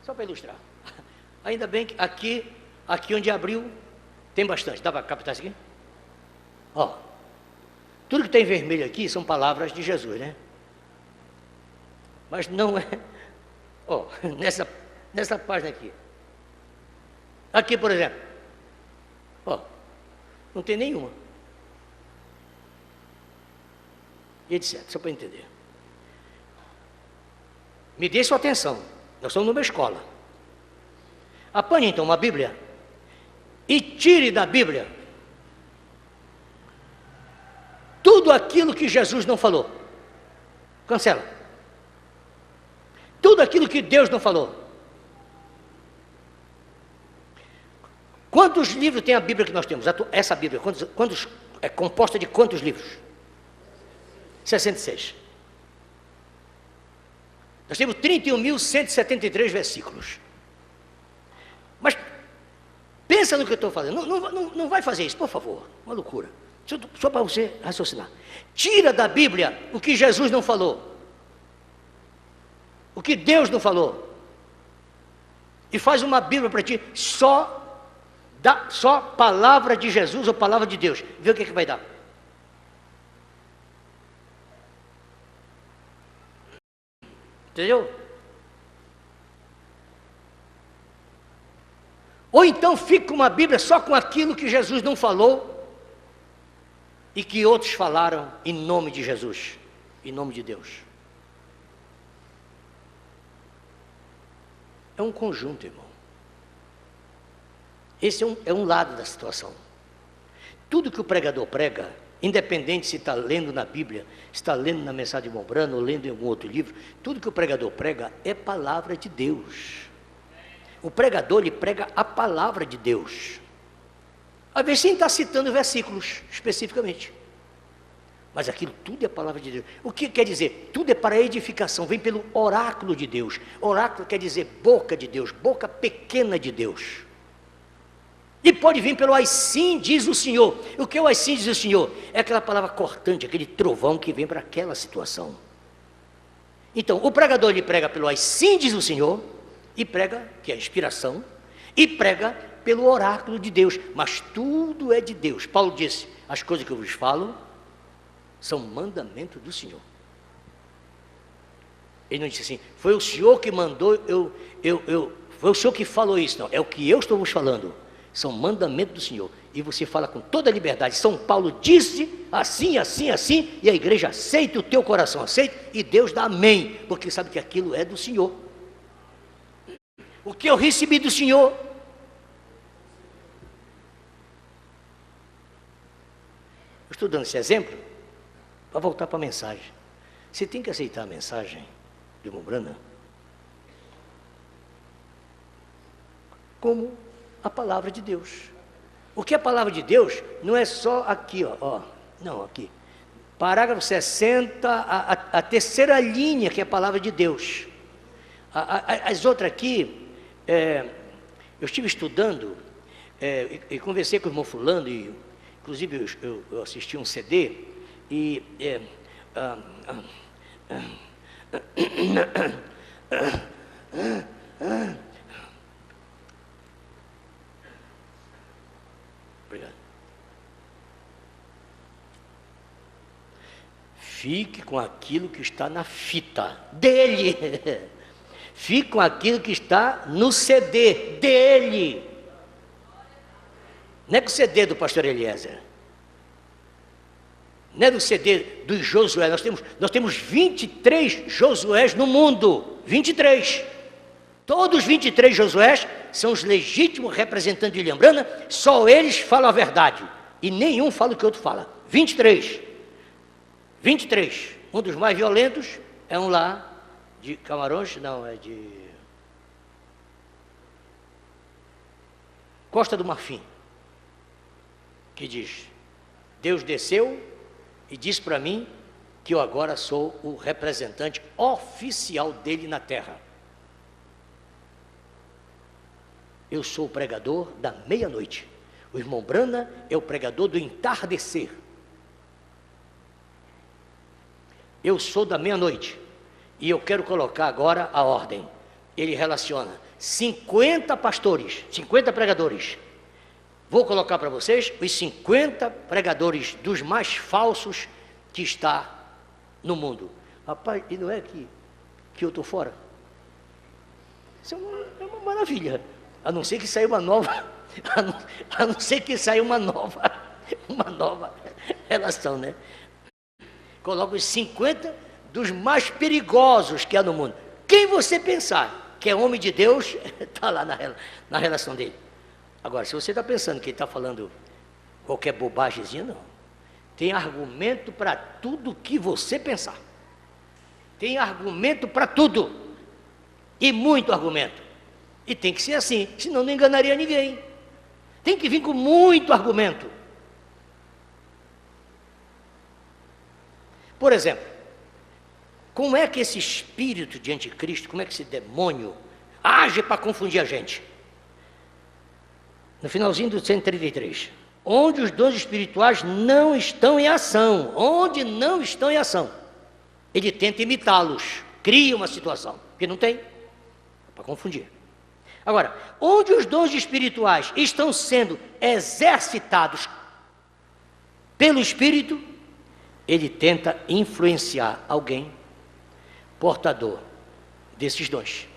Só para ilustrar. Ainda bem que aqui onde abriu, tem bastante. Dá para captar isso aqui? Ó, tudo que tem vermelho aqui são palavras de Jesus, né? Mas não é... Ó, nessa página aqui. Aqui, por exemplo. Ó, não tem nenhuma. E etc, só para entender. Me dê sua atenção. Nós estamos numa escola. Apanhe então uma Bíblia e tire da Bíblia tudo aquilo que Jesus não falou. Cancela. Tudo aquilo que Deus não falou. Quantos livros tem a Bíblia que nós temos? Essa Bíblia, é composta de quantos livros? 66. Nós temos 31.173 versículos. Mas pensa no que eu estou fazendo. Não vai fazer isso, por favor. Uma loucura. Só para você raciocinar. Tira da Bíblia o que Jesus não falou. O que Deus não falou. E faz uma Bíblia para ti só palavra de Jesus ou palavra de Deus. Vê o que vai dar. Entendeu? Ou então fica uma Bíblia só com aquilo que Jesus não falou e que outros falaram em nome de Jesus, em nome de Deus. É um conjunto, irmão. Esse é um lado da situação. Tudo que o pregador prega, independente se está lendo na Bíblia, se está lendo na Mensagem de Mombrano ou lendo em algum outro livro, tudo que o pregador prega é palavra de Deus. O pregador, ele prega a palavra de Deus. Às vezes, sem estar citando versículos especificamente. Mas aquilo tudo é palavra de Deus. O que quer dizer? Tudo é para edificação, vem pelo oráculo de Deus. Oráculo quer dizer boca de Deus, boca pequena de Deus. E pode vir pelo assim diz o Senhor. O que é o assim diz o Senhor? É aquela palavra cortante, aquele trovão que vem para aquela situação. Então, o pregador ele prega pelo assim diz o Senhor, e prega, que é a inspiração, e prega pelo oráculo de Deus, mas tudo é de Deus. Paulo disse, as coisas que eu vos falo são mandamento do Senhor. Ele não disse assim, foi o Senhor que mandou, foi o Senhor que falou isso. Não, é o que eu estou vos falando, são mandamentos do Senhor. E você fala com toda a liberdade, São Paulo disse assim, assim, assim, e a igreja aceita, o teu coração aceita, e Deus dá amém, porque sabe que aquilo é do Senhor. O que eu recebi do Senhor, eu estou dando esse exemplo para voltar para a mensagem. Você tem que aceitar a mensagem de Mombrana como a palavra de Deus. O que é a palavra de Deus não é só aqui, não, aqui. Parágrafo 60, a terceira linha, que é a palavra de Deus. As outras aqui, eu estive estudando, e conversei com o irmão fulano, e inclusive eu assisti um CD, e obrigado. Fique com aquilo que está na fita dele. Fique com aquilo que está no CD dele. Não é com o CD do pastor Eliezer. Não é do CD dos Josué. Nós temos 23 Josués no mundo. 23. Todos os 23 Josués são os legítimos representantes de William Branham. Só eles falam a verdade. E nenhum fala o que o outro fala. 23. 23. Um dos mais violentos é um lá de Camarões, não, é de Costa do Marfim, que diz, Deus desceu e disse para mim que eu agora sou o representante oficial dele na terra. Eu sou o pregador da meia-noite. O irmão Branham é o pregador do entardecer. Eu sou da meia-noite. E eu quero colocar agora a ordem. Ele relaciona 50 pastores, 50 pregadores. Vou colocar para vocês os 50 pregadores dos mais falsos que está no mundo. Rapaz, e não é que eu estou fora? Isso é uma maravilha. A não ser que saia uma nova, a não ser que saia uma nova relação, né? Coloca os 50 dos mais perigosos que há no mundo. Quem você pensar que é homem de Deus, está lá na relação dele. Agora, se você está pensando que ele está falando qualquer bobagemzinha, não. Tem argumento para tudo que você pensar. Tem argumento para tudo. E muito argumento. E tem que ser assim, senão não enganaria ninguém. Tem que vir com muito argumento. Por exemplo, como é que esse espírito de anticristo, como é que esse demônio age para confundir a gente? No finalzinho do 133, onde os dons espirituais não estão em ação, onde não estão em ação, ele tenta imitá-los, cria uma situação, que não tem, para confundir. Agora, onde os dons espirituais estão sendo exercitados pelo Espírito, ele tenta influenciar alguém portador desses dons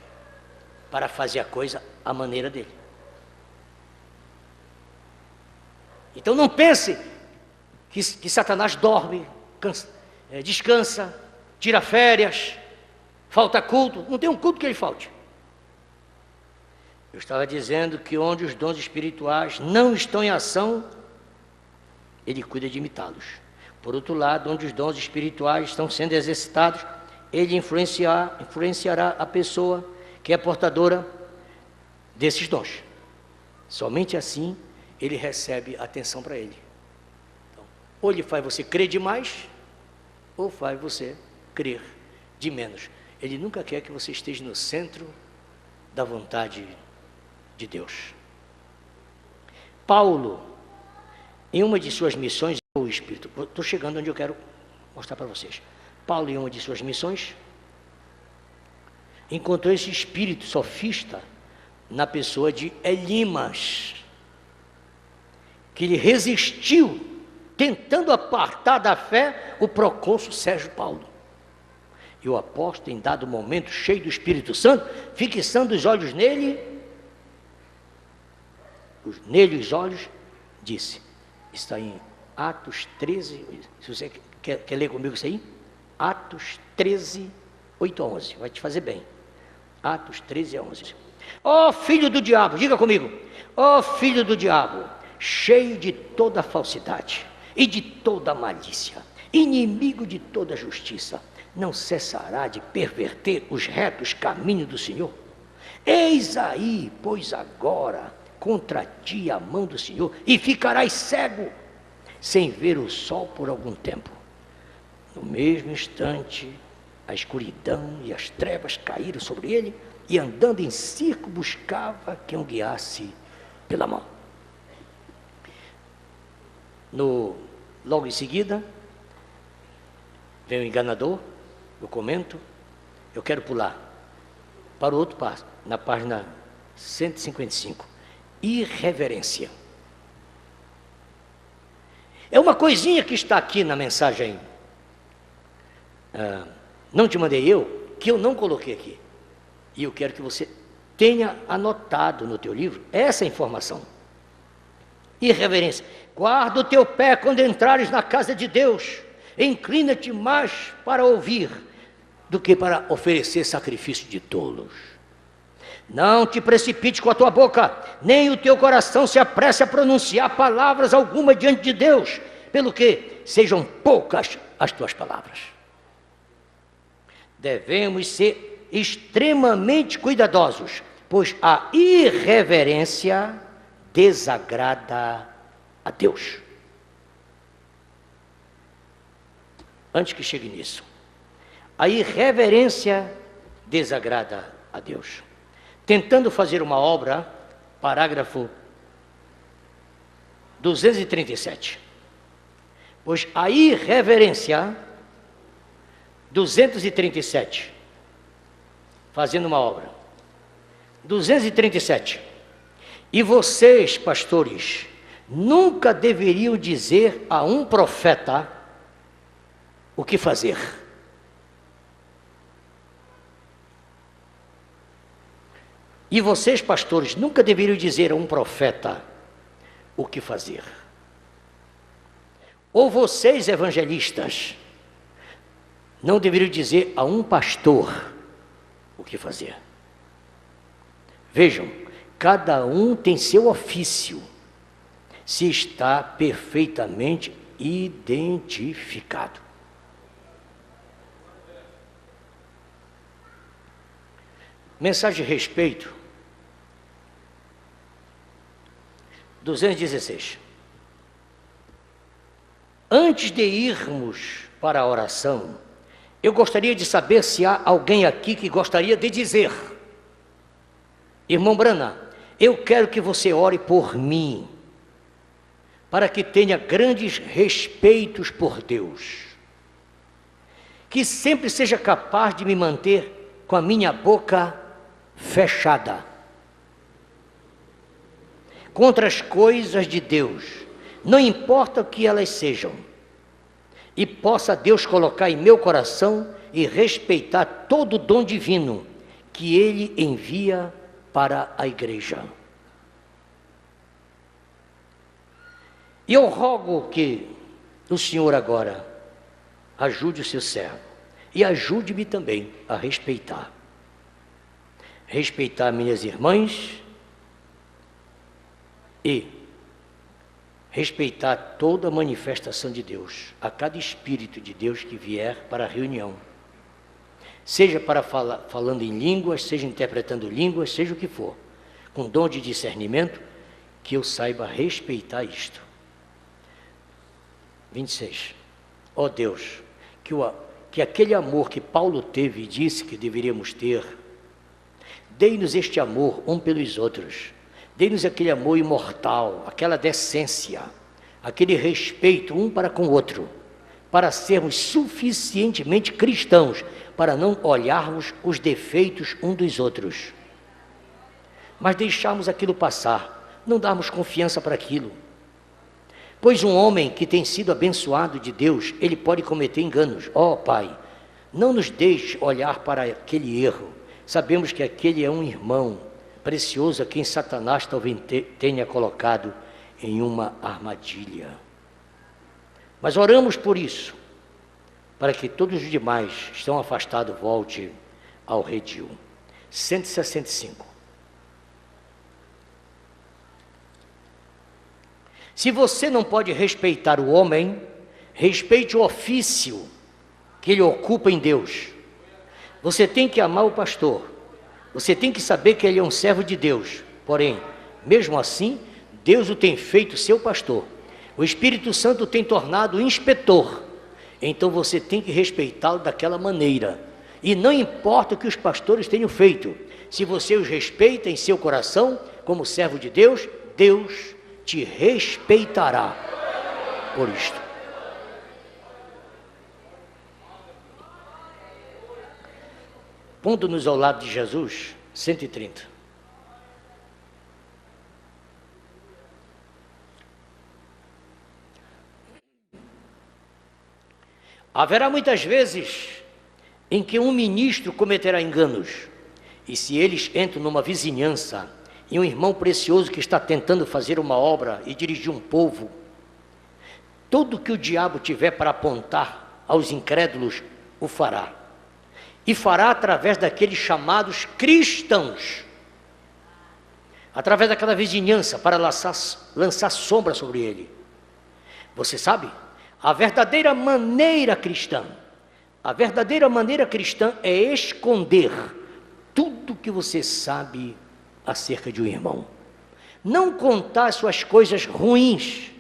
para fazer a coisa à maneira dele. Então não pense que Satanás dorme, descansa, tira férias, falta culto. Não tem um culto que ele falte. Eu estava dizendo que onde os dons espirituais não estão em ação, ele cuida de imitá-los. Por outro lado, onde os dons espirituais estão sendo exercitados, ele influenciará a pessoa que é portadora desses dons. Somente assim ele recebe atenção para ele. Então, ou ele faz você crer demais, ou faz você crer de menos. Ele nunca quer que você esteja no centro da vontade de Deus. Paulo, em uma de suas missões, o Espírito, estou chegando onde eu quero mostrar para vocês. Paulo, em uma de suas missões, encontrou esse espírito sofista na pessoa de Elimas, que lhe resistiu, tentando apartar da fé o procônsul Sérgio Paulo. E o apóstolo, em dado momento, cheio do Espírito Santo, fixando os olhos nele, os olhos, disse, está em Atos 13, se você quer ler comigo isso aí? Atos 13, 8 a 11, vai te fazer bem. Atos 13 a 11. Ó filho do diabo, diga comigo, ó filho do diabo, cheio de toda falsidade e de toda malícia, inimigo de toda justiça, não cessará de perverter os retos caminhos do Senhor? Eis aí, pois agora, contra ti a mão do Senhor, e ficarás cego, sem ver o sol por algum tempo. No mesmo instante, a escuridão e as trevas caíram sobre ele, e andando em circo buscava quem o guiasse pela mão. Logo em seguida, vem o enganador, eu comento, eu quero pular para o outro passo, na página 155, irreverência. É uma coisinha que está aqui na mensagem, não te mandei eu, que eu não coloquei aqui, e eu quero que você tenha anotado no teu livro essa informação. Irreverência. Guarda o teu pé quando entrares na casa de Deus, inclina-te mais para ouvir do que para oferecer sacrifício de tolos. Não te precipites com a tua boca, nem o teu coração se apresse a pronunciar palavras alguma diante de Deus, pelo que sejam poucas as tuas palavras. Devemos ser extremamente cuidadosos, pois a irreverência desagrada a Deus. Antes que chegue nisso, a irreverência desagrada a Deus. Tentando fazer uma obra, parágrafo 237. Pois a irreverência, 237, fazendo uma obra, 237. E vocês, pastores, nunca deveriam dizer a um profeta o que fazer. E vocês, pastores, nunca deveriam dizer a um profeta o que fazer. Ou vocês, evangelistas, não deveriam dizer a um pastor o que fazer. Vejam, cada um tem seu ofício, se está perfeitamente identificado. Mensagem de respeito, 216. Antes de irmos para a oração, eu gostaria de saber se há alguém aqui que gostaria de dizer: irmão Brana, eu quero que você ore por mim, para que tenha grandes respeitos por Deus, que sempre seja capaz de me manter com a minha boca fechada contra as coisas de Deus, não importa o que elas sejam, e possa Deus colocar em meu coração e respeitar todo o dom divino que Ele envia para a igreja. E eu rogo que o Senhor agora ajude o seu servo e ajude-me também a respeitar minhas irmãs e respeitar toda a manifestação de Deus, a cada Espírito de Deus que vier para a reunião, seja para falando em línguas, seja interpretando línguas, seja o que for, com dom de discernimento, que eu saiba respeitar isto. 26. Ó Deus, que aquele amor que Paulo teve e disse que deveríamos ter, dê-nos este amor um pelos outros, dê-nos aquele amor imortal, aquela decência, aquele respeito um para com o outro, para sermos suficientemente cristãos, para não olharmos os defeitos um dos outros. mas deixarmos aquilo passar, não darmos confiança para aquilo. Pois um homem que tem sido abençoado de Deus, ele pode cometer enganos. Ó Pai, não nos deixe olhar para aquele erro. Sabemos que aquele é um irmão precioso a quem Satanás talvez tenha colocado em uma armadilha. Mas oramos por isso, para que todos os demais que estão afastados volte ao redil. 165. Se você não pode respeitar o homem, respeite o ofício que ele ocupa em Deus. Você tem que amar o pastor. Você tem que saber que ele é um servo de Deus. Porém, mesmo assim, Deus o tem feito seu pastor. O Espírito Santo o tem tornado inspetor. Então você tem que respeitá-lo daquela maneira. E não importa o que os pastores tenham feito. Se você os respeita em seu coração, como servo de Deus, Deus te respeitará por isto. Pondo-nos ao lado de Jesus, 130. Haverá muitas vezes em que um ministro cometerá enganos, e se eles entram numa vizinhança, e um irmão precioso que está tentando fazer uma obra e dirigir um povo, tudo que o diabo tiver para apontar aos incrédulos, o fará. E fará através daqueles chamados cristãos, através daquela vizinhança, para lançar sombra sobre ele. Você sabe? A verdadeira maneira cristã é esconder tudo que você sabe acerca de um irmão. Não contar suas coisas ruins,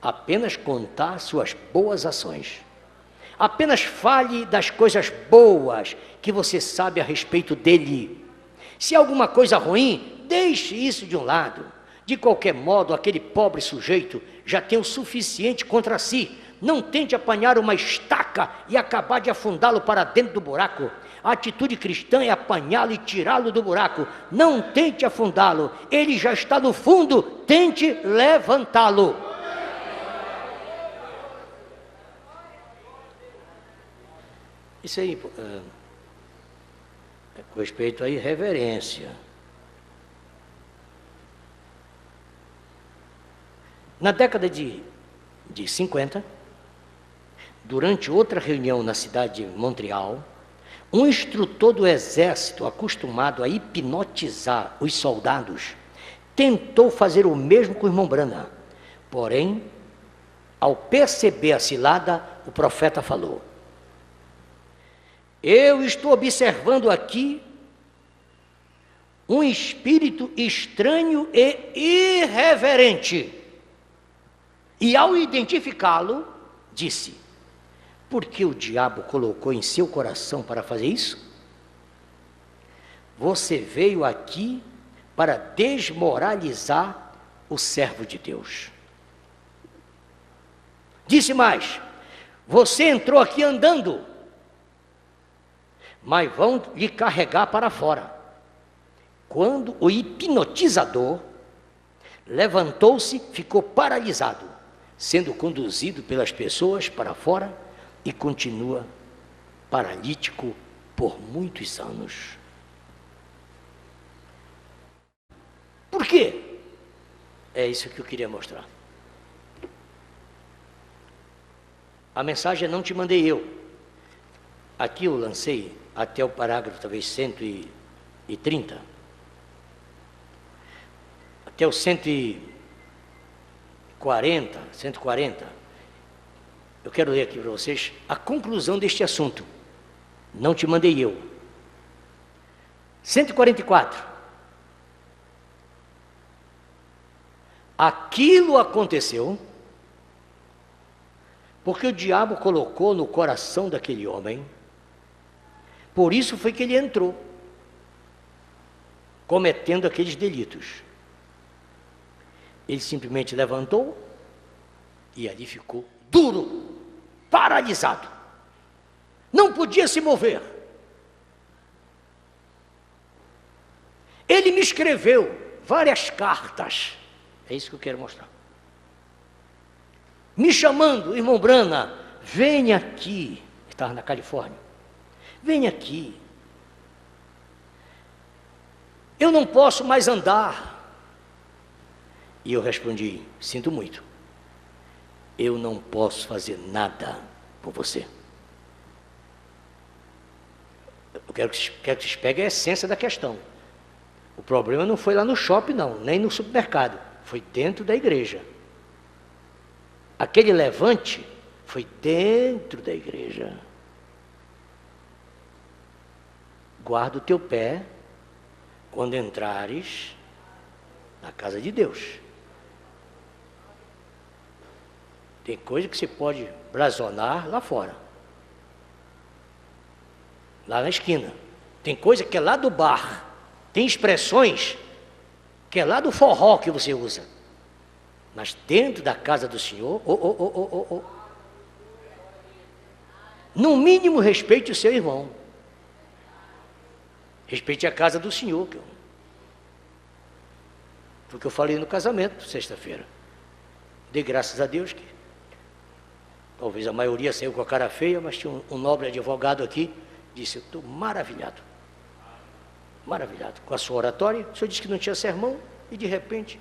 apenas contar suas boas ações. Apenas fale das coisas boas que você sabe a respeito dele. Se há alguma coisa ruim, deixe isso de um lado. De qualquer modo, aquele pobre sujeito já tem o suficiente contra si. Não tente apanhar uma estaca e acabar de afundá-lo para dentro do buraco. A atitude cristã é apanhá-lo e tirá-lo do buraco. Não tente afundá-lo. Ele já está no fundo. Tente levantá-lo. Isso aí, com respeito à irreverência. Na década de 50, durante outra reunião na cidade de Montreal, um instrutor do exército, acostumado a hipnotizar os soldados, tentou fazer o mesmo com o irmão Branham. Porém, ao perceber a cilada, o profeta falou: eu estou observando aqui um espírito estranho e irreverente. E ao identificá-lo, disse: por que o diabo colocou em seu coração para fazer isso? Você veio aqui para desmoralizar o servo de Deus. Disse mais: você entrou aqui andando, mas vão lhe carregar para fora. Quando o hipnotizador levantou-se, ficou paralisado, sendo conduzido pelas pessoas para fora e continua paralítico por muitos anos. Por quê? É isso que eu queria mostrar. A mensagem não te mandei eu. Aqui eu lancei até o parágrafo talvez 130. Até o 140. Eu quero ler aqui para vocês a conclusão deste assunto. Não te mandei eu. 144. Aquilo aconteceu porque o diabo colocou no coração daquele homem. Por isso foi que ele entrou, cometendo aqueles delitos. Ele simplesmente levantou e ali ficou duro, paralisado. Não podia se mover. Ele Ele me escreveu várias cartas. É isso que eu quero mostrar. Me chamando, irmão Brana, venha aqui. Ele estava na Califórnia. Venha aqui. Eu não posso mais andar. E eu respondi, sinto muito. Eu não posso fazer nada por você. Eu quero que vocês peguem a essência da questão. O problema não foi lá no shopping, não, nem no supermercado. Foi dentro da igreja. Aquele levante foi dentro da igreja. Guarda o teu pé quando entrares na casa de Deus. Tem coisa que você pode blasonar lá fora. Lá na esquina. Tem coisa que é lá do bar. Tem expressões que é lá do forró que você usa. Mas dentro da casa do Senhor, no mínimo respeite o seu irmão. Respeite a casa do Senhor. Foi o que eu falei no casamento, sexta-feira. Dei graças a Deus que talvez a maioria saiu com a cara feia, mas tinha um nobre advogado aqui, disse, eu estou maravilhado. Maravilhado com a sua oratória. O senhor disse que não tinha sermão, e de repente,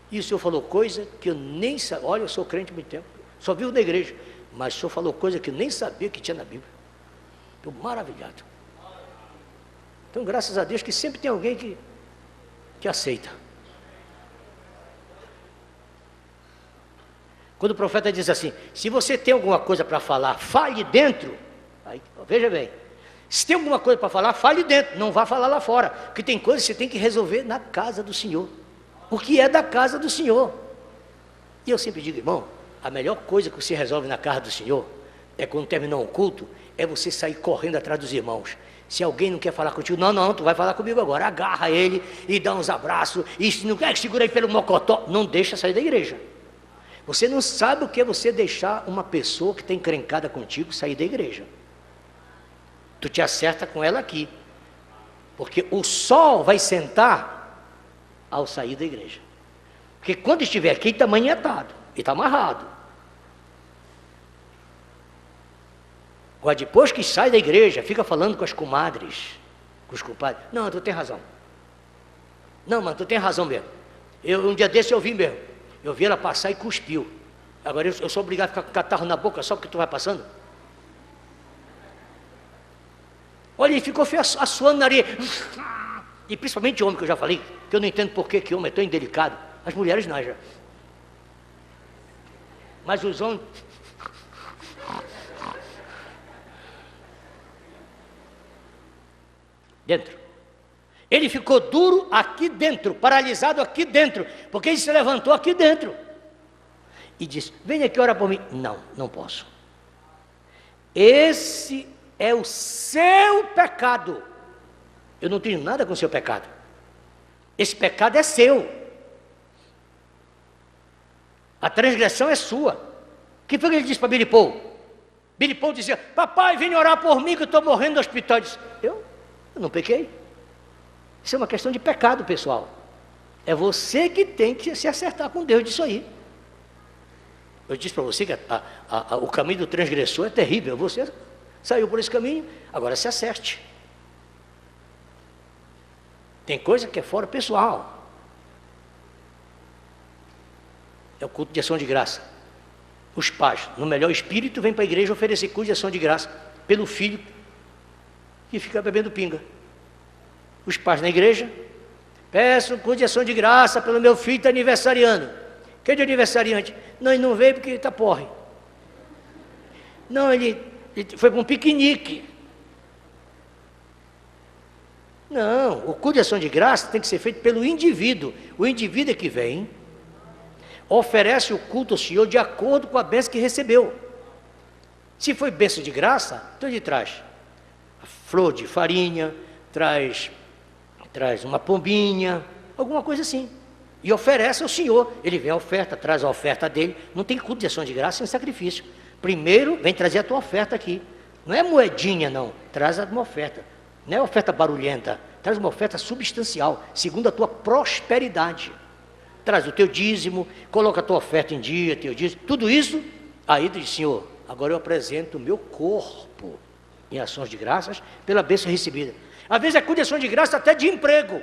e o senhor falou coisa que eu nem sabia. Olha, eu sou crente há muito tempo, só vivo na igreja, mas o senhor falou coisa que eu nem sabia que tinha na Bíblia. Estou maravilhado. Então, graças a Deus que sempre tem alguém que aceita. Quando o profeta diz assim, se você tem alguma coisa para falar, fale dentro. Aí, veja bem, se tem alguma coisa para falar, fale dentro, não vá falar lá fora. Porque tem coisas que você tem que resolver na casa do Senhor. Porque é da casa do Senhor. E eu sempre digo, irmão, a melhor coisa que você resolve na casa do Senhor, é quando terminar um culto, é você sair correndo atrás dos irmãos. Se alguém não quer falar contigo, não, tu vai falar comigo agora. Agarra ele e dá uns abraços. E se não quer que segura ele pelo mocotó, não deixa sair da igreja. Você não sabe o que é você deixar uma pessoa que está encrencada contigo sair da igreja. Tu te acerta com ela aqui. Porque o sol vai sentar ao sair da igreja. Porque quando estiver aqui, ele está manietado, ele está amarrado. Agora, depois que sai da igreja, fica falando com as comadres, com os compadres. Não, tu tem razão. Não, mano, tu tem razão mesmo. Um dia desse eu vi mesmo. Eu vi ela passar e cuspiu. Agora eu sou obrigado a ficar com catarro na boca só porque tu vai passando? Olha, ele ficou assoando na areia. E principalmente homem, que eu já falei, que eu não entendo por que homem é tão indelicado. As mulheres não, já. Mas os homens... Dentro. Ele ficou duro aqui dentro, paralisado aqui dentro, porque ele se levantou aqui dentro. E disse, venha aqui orar por mim. Não, não posso. Esse é o seu pecado. Eu não tenho nada com o seu pecado. Esse pecado é seu. A transgressão é sua. O que foi que ele disse para Billy Paul? Billy Paul dizia, papai, vem orar por mim que eu estou morrendo no hospital. Ele disse, eu não pequei. Isso é uma questão de pecado, pessoal. É você que tem que se acertar com Deus disso aí. Eu disse para você que o caminho do transgressor é terrível. Você saiu por esse caminho, agora se acerte. Tem coisa que é fora pessoal. É o culto de ação de graça. Os pais, no melhor espírito, vêm para a igreja oferecer culto de ação de graça pelo filho que fica bebendo pinga. Os pais na igreja, peço culto de ação de graça pelo meu filho que está aniversariando. Que é de aniversariante? Não, ele não veio porque ele está porre. Não, ele foi para um piquenique. Não, o culto de ação de graça tem que ser feito pelo indivíduo. O indivíduo é que vem, oferece o culto ao Senhor de acordo com a bênção que recebeu. Se foi bênção de graça, então ele traz a flor de farinha, traz uma pombinha, alguma coisa assim, e oferece ao Senhor. Ele vem a oferta, traz a oferta dele. Não tem culto de ação de graça sem sacrifício. Primeiro vem trazer a tua oferta aqui. Não é moedinha não, traz uma oferta. Não é oferta barulhenta, traz uma oferta substancial, segundo a tua prosperidade. Traz o teu dízimo, coloca a tua oferta em dia, teu dízimo, tudo isso, aí diz, Senhor, agora eu apresento o meu corpo em ações de graças pela bênção recebida. Às vezes é com ação de graça até de emprego.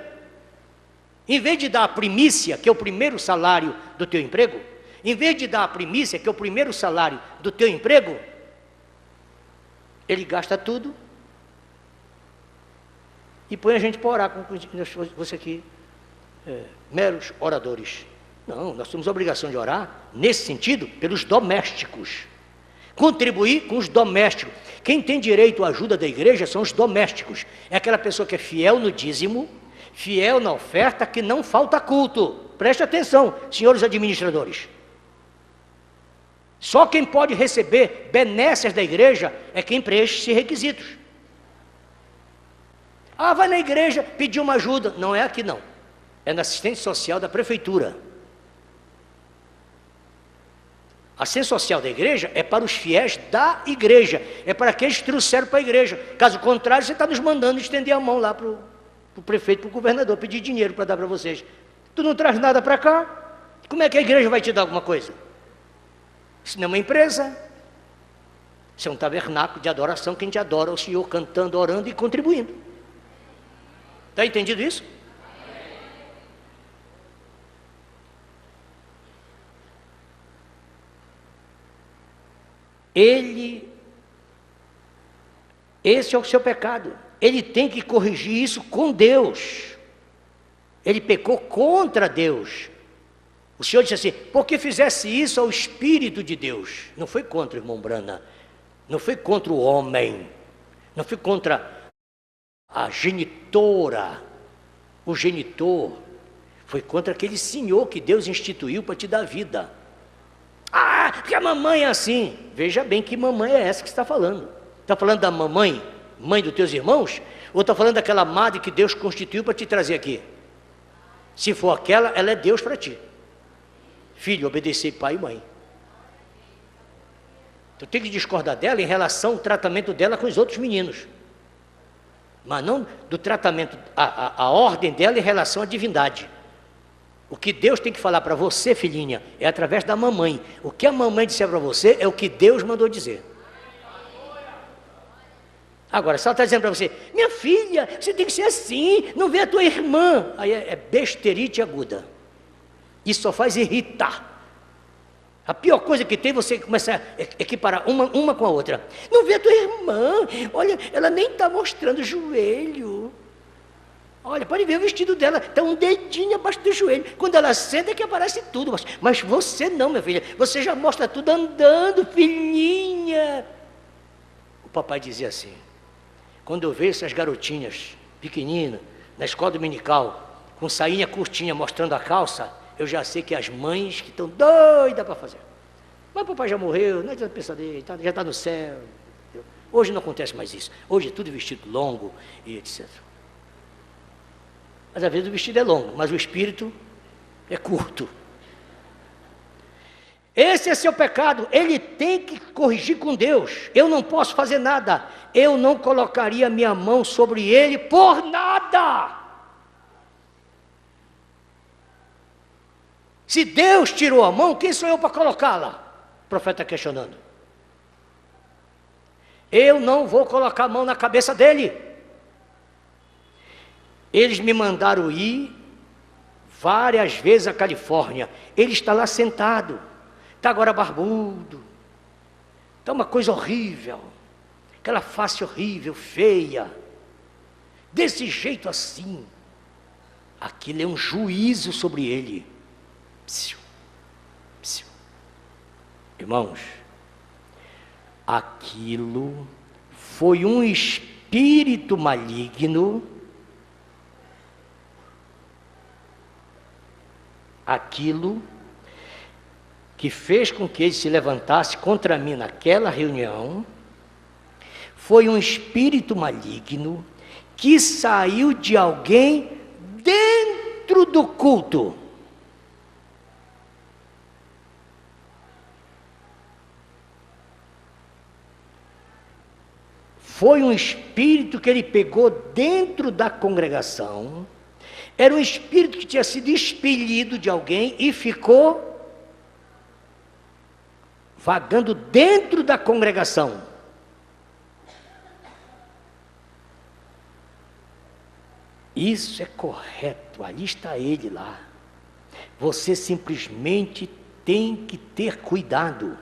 Em vez de dar a primícia, que é o primeiro salário do teu emprego, em vez de dar a primícia, que é o primeiro salário do teu emprego, ele gasta tudo e põe a gente para orar com você aqui, meros oradores. Não, nós temos a obrigação de orar, nesse sentido, pelos domésticos. Contribuir com os domésticos. Quem tem direito à ajuda da igreja são os domésticos. É aquela pessoa que é fiel no dízimo, fiel na oferta, que não falta culto. Preste atenção, senhores administradores. Só quem pode receber benécias da igreja é quem preenche esses requisitos. Ah, vai na igreja pedir uma ajuda. Não é aqui não. É na assistência social da prefeitura. A assistência social da igreja é para os fiéis da igreja. É para aqueles que trouxeram para a igreja. Caso contrário, você está nos mandando estender a mão lá para o prefeito, para o governador, pedir dinheiro para dar para vocês. Tu não traz nada para cá? Como é que a igreja vai te dar alguma coisa? Isso não é uma empresa. Isso é um tabernáculo de adoração que a gente adora o Senhor cantando, orando e contribuindo. Está entendido isso? Esse é o seu pecado. Ele tem que corrigir isso com Deus. Ele pecou contra Deus. O Senhor disse assim, porque fizesse isso ao Espírito de Deus. Não foi contra o irmão Brana, não foi contra o homem, não foi contra a genitora, o genitor, foi contra aquele Senhor que Deus instituiu para te dar vida. Ah, porque a mamãe é assim. Veja bem que mamãe é essa que você está falando. Está falando da mamãe, mãe dos teus irmãos? Ou está falando daquela madre que Deus constituiu para te trazer aqui? Se for aquela, ela é Deus para ti. Filho, obedecer pai e mãe. Tu tem que discordar dela em relação ao tratamento dela com os outros meninos. Mas não do tratamento, a ordem dela em relação à divindade. O que Deus tem que falar para você, filhinha, é através da mamãe. O que a mamãe disser para você é o que Deus mandou dizer. Agora, se ela está dizendo para você, minha filha, você tem que ser assim, não vê a tua irmã. Aí é besterite aguda. Isso só faz irritar. A pior coisa que tem, você começa a equiparar uma com a outra. Não vê a tua irmã, olha, ela nem está mostrando o joelho. Olha, pode ver o vestido dela, está um dedinho abaixo do joelho. Quando ela senta é que aparece tudo. Mas você não, minha filha, você já mostra tudo andando, filhinha. O papai dizia assim, quando eu vejo essas garotinhas pequeninas, na escola dominical, com sainha curtinha mostrando a calça, eu já sei que as mães que estão doidas para fazer. Mas o papai já morreu, não adianta pensar dele, já está no céu. Hoje não acontece mais isso. Hoje é tudo vestido longo e etc. Mas às vezes o vestido é longo, mas o espírito é curto. Esse é seu pecado, ele tem que corrigir com Deus. Eu não posso fazer nada. Eu não colocaria minha mão sobre ele por nada. Se Deus tirou a mão, quem sou eu para colocá-la? O profeta questionando. Eu não vou colocar a mão na cabeça dele. Eles me mandaram ir várias vezes à Califórnia. Ele está lá sentado. Está agora barbudo. Está uma coisa horrível. Aquela face horrível, feia. Desse jeito assim. Aquilo é um juízo sobre ele. Psiu, psiu. Irmãos, aquilo foi um espírito maligno. Aquilo que fez com que ele se levantasse contra mim naquela reunião, foi um espírito maligno que saiu de alguém dentro do culto. foi um espírito que ele pegou dentro da congregação, era um espírito que tinha sido expelido de alguém e ficou vagando dentro da congregação. Isso é correto, ali está ele lá. Você simplesmente tem que ter cuidado.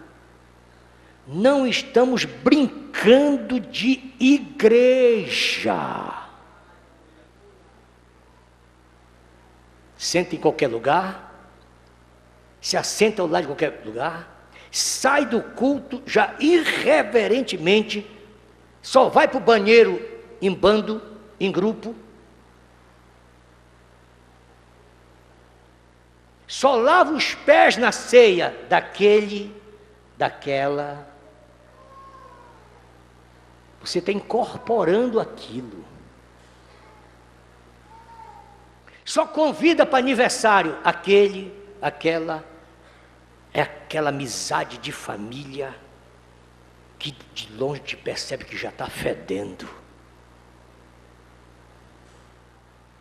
Não estamos brincando de igreja. Senta em qualquer lugar, se assenta ao lado de qualquer lugar, sai do culto já irreverentemente, só vai para o banheiro em bando, em grupo, só lava os pés na ceia daquela. Você está incorporando aquilo. Só convida para aniversário aquela amizade de família que de longe te percebe que já está fedendo.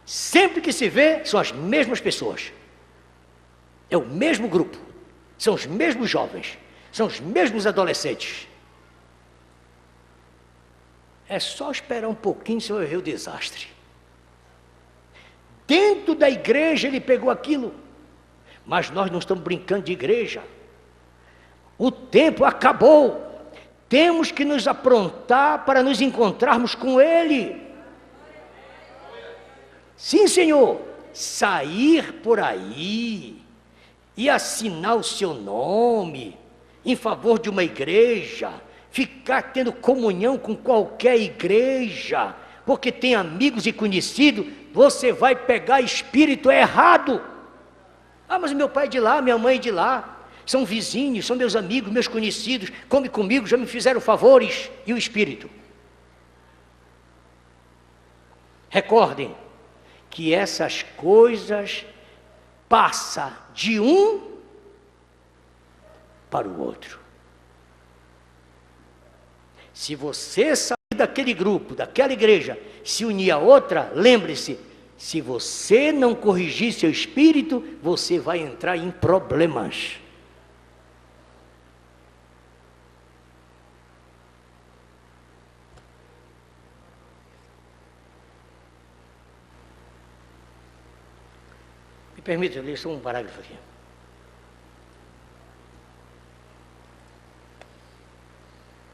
Sempre que se vê, são as mesmas pessoas. É o mesmo grupo, são os mesmos jovens, são os mesmos adolescentes. É só esperar um pouquinho, você vai ver o desastre. Dentro da igreja ele pegou aquilo, mas nós não estamos brincando de igreja. O tempo acabou, temos que nos aprontar para nos encontrarmos com ele. Sim, Senhor, sair por aí e assinar o seu nome em favor de uma igreja, ficar tendo comunhão com qualquer igreja, porque tem amigos e conhecidos, você vai pegar espírito errado. Ah, mas meu pai é de lá, minha mãe é de lá, são vizinhos, são meus amigos, meus conhecidos, come comigo, já me fizeram favores. E o espírito? Recordem que essas coisas passam de um para o outro. Se você sair daquele grupo, daquela igreja, se unir a outra, lembre-se, se você não corrigir seu espírito, você vai entrar em problemas. Me permita, eu ler só um parágrafo aqui.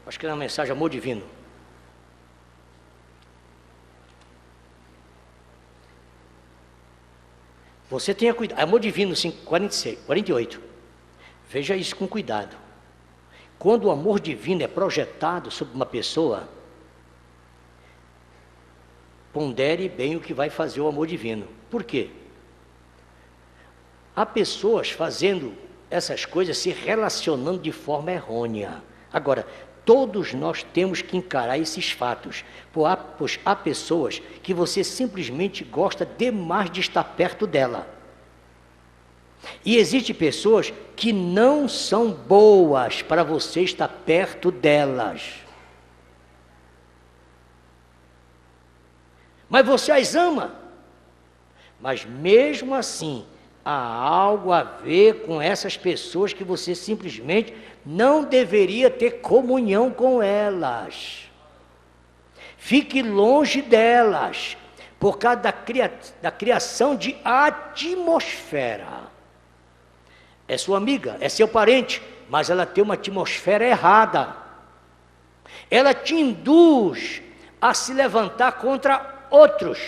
Acho que é uma mensagem amor divino. Você tenha cuidado. Amor divino 48. Veja isso com cuidado. Quando o amor divino é projetado sobre uma pessoa, pondere bem o que vai fazer o amor divino. Por quê? Há pessoas fazendo essas coisas, se relacionando de forma errônea. Agora, todos nós temos que encarar esses fatos, pois há pessoas que você simplesmente gosta demais de estar perto dela. E existem pessoas que não são boas para você estar perto delas. Mas você as ama. Mas mesmo assim, há algo a ver com essas pessoas que você simplesmente não deveria ter comunhão com elas. Fique longe delas, por causa da criação de atmosfera. É sua amiga, é seu parente, mas ela tem uma atmosfera errada. Ela te induz a se levantar contra outros.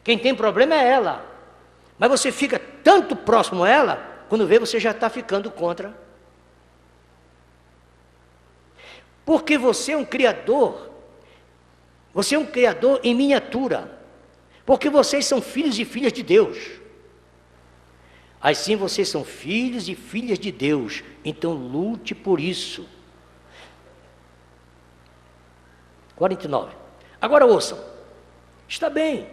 Quem tem problema é ela. Mas você fica tanto próximo a ela, quando vê você já está ficando contra. Porque você é um criador. Você é um criador em miniatura. Porque vocês são filhos e filhas de Deus. Assim vocês são filhos e filhas de Deus. Então lute por isso. 49. Agora ouçam. Está bem.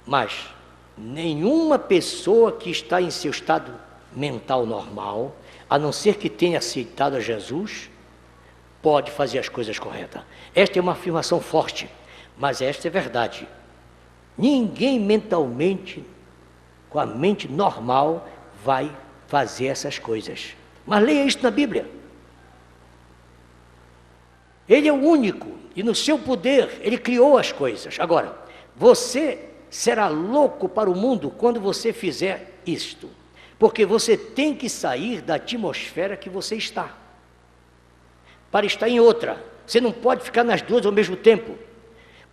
Mas nenhuma pessoa que está em seu estado mental normal, a não ser que tenha aceitado a Jesus, pode fazer as coisas corretas. Esta é uma afirmação forte, mas esta é verdade. Ninguém mentalmente, com a mente normal, vai fazer essas coisas. Mas leia isso na Bíblia. Ele é o único, e no seu poder, ele criou as coisas. Agora, você será louco para o mundo quando você fizer isto, porque você tem que sair da atmosfera que você está, para estar em outra. Você não pode ficar nas duas ao mesmo tempo.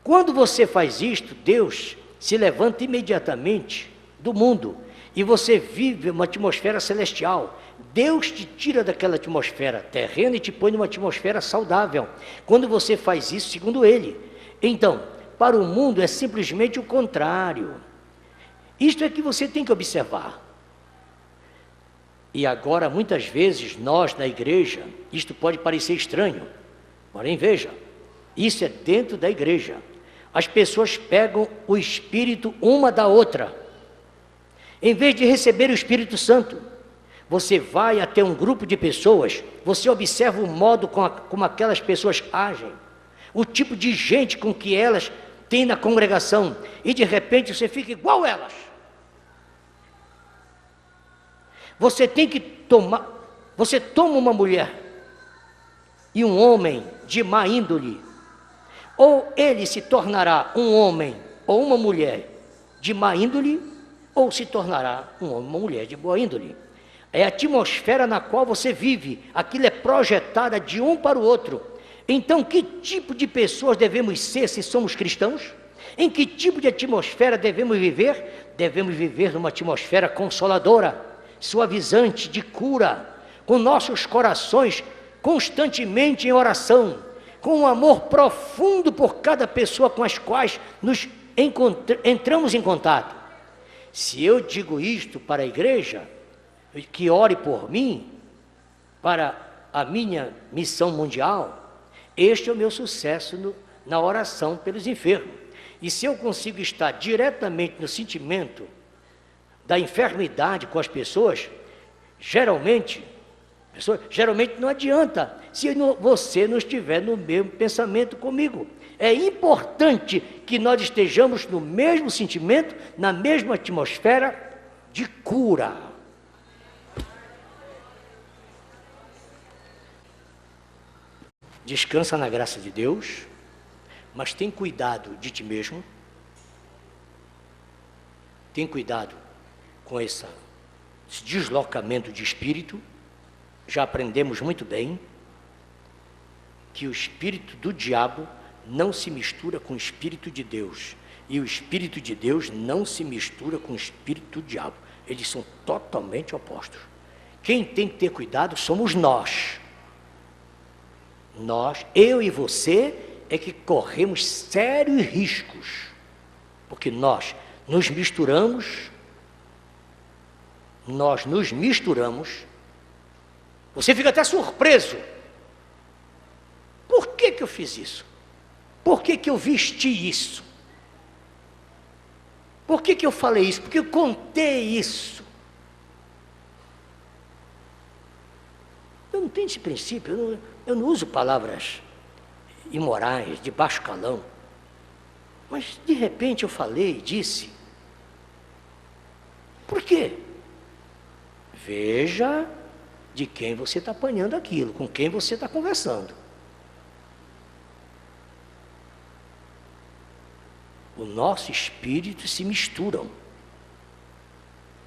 Quando você faz isto, Deus se levanta imediatamente do mundo, e você vive uma atmosfera celestial. Deus te tira daquela atmosfera terrena e te põe numa atmosfera saudável, quando você faz isso segundo Ele. Então, para o mundo é simplesmente o contrário. Isto é que você tem que observar. E agora, muitas vezes, nós na igreja, isto pode parecer estranho, porém veja, isso é dentro da igreja. As pessoas pegam o Espírito uma da outra. Em vez de receber o Espírito Santo, você vai até um grupo de pessoas, você observa o modo como aquelas pessoas agem, o tipo de gente com que elas têm na congregação, e de repente você fica igual elas. Você toma uma mulher e um homem de má índole, ou ele se tornará um homem ou uma mulher de má índole, ou se tornará um homem ou uma mulher de boa índole. É a atmosfera na qual você vive, aquilo é projetada de um para o outro. Então, que tipo de pessoas devemos ser se somos cristãos? Em que tipo de atmosfera devemos viver? Devemos viver numa atmosfera consoladora, suavizante, de cura, com nossos corações constantemente em oração, com um amor profundo por cada pessoa com as quais nos entramos em contato. Se eu digo isto para a igreja, que ore por mim, para a minha missão mundial, este é o meu sucesso na oração pelos enfermos. E se eu consigo estar diretamente no sentimento da enfermidade com as pessoas, geralmente não adianta se você não estiver no mesmo pensamento comigo. É importante que nós estejamos no mesmo sentimento, na mesma atmosfera de cura. Descansa na graça de Deus, mas tem cuidado de ti mesmo, tem cuidado com esse deslocamento de espírito. Já aprendemos muito bem que o espírito do diabo não se mistura com o espírito de Deus, e o espírito de Deus não se mistura com o espírito do diabo. Eles são totalmente opostos. Quem tem que ter cuidado somos nós. Nós, eu e você, é que corremos sérios riscos, porque nós nos misturamos. Você fica até surpreso. Por que eu fiz isso? Por que eu vesti isso? Por que eu falei isso? Por que eu contei isso? Eu não tenho esse princípio, eu não uso palavras imorais, de baixo calão. Mas, de repente, eu falei, disse. Por quê? Veja de quem você está apanhando aquilo, com quem você está conversando. O nosso espírito se misturam.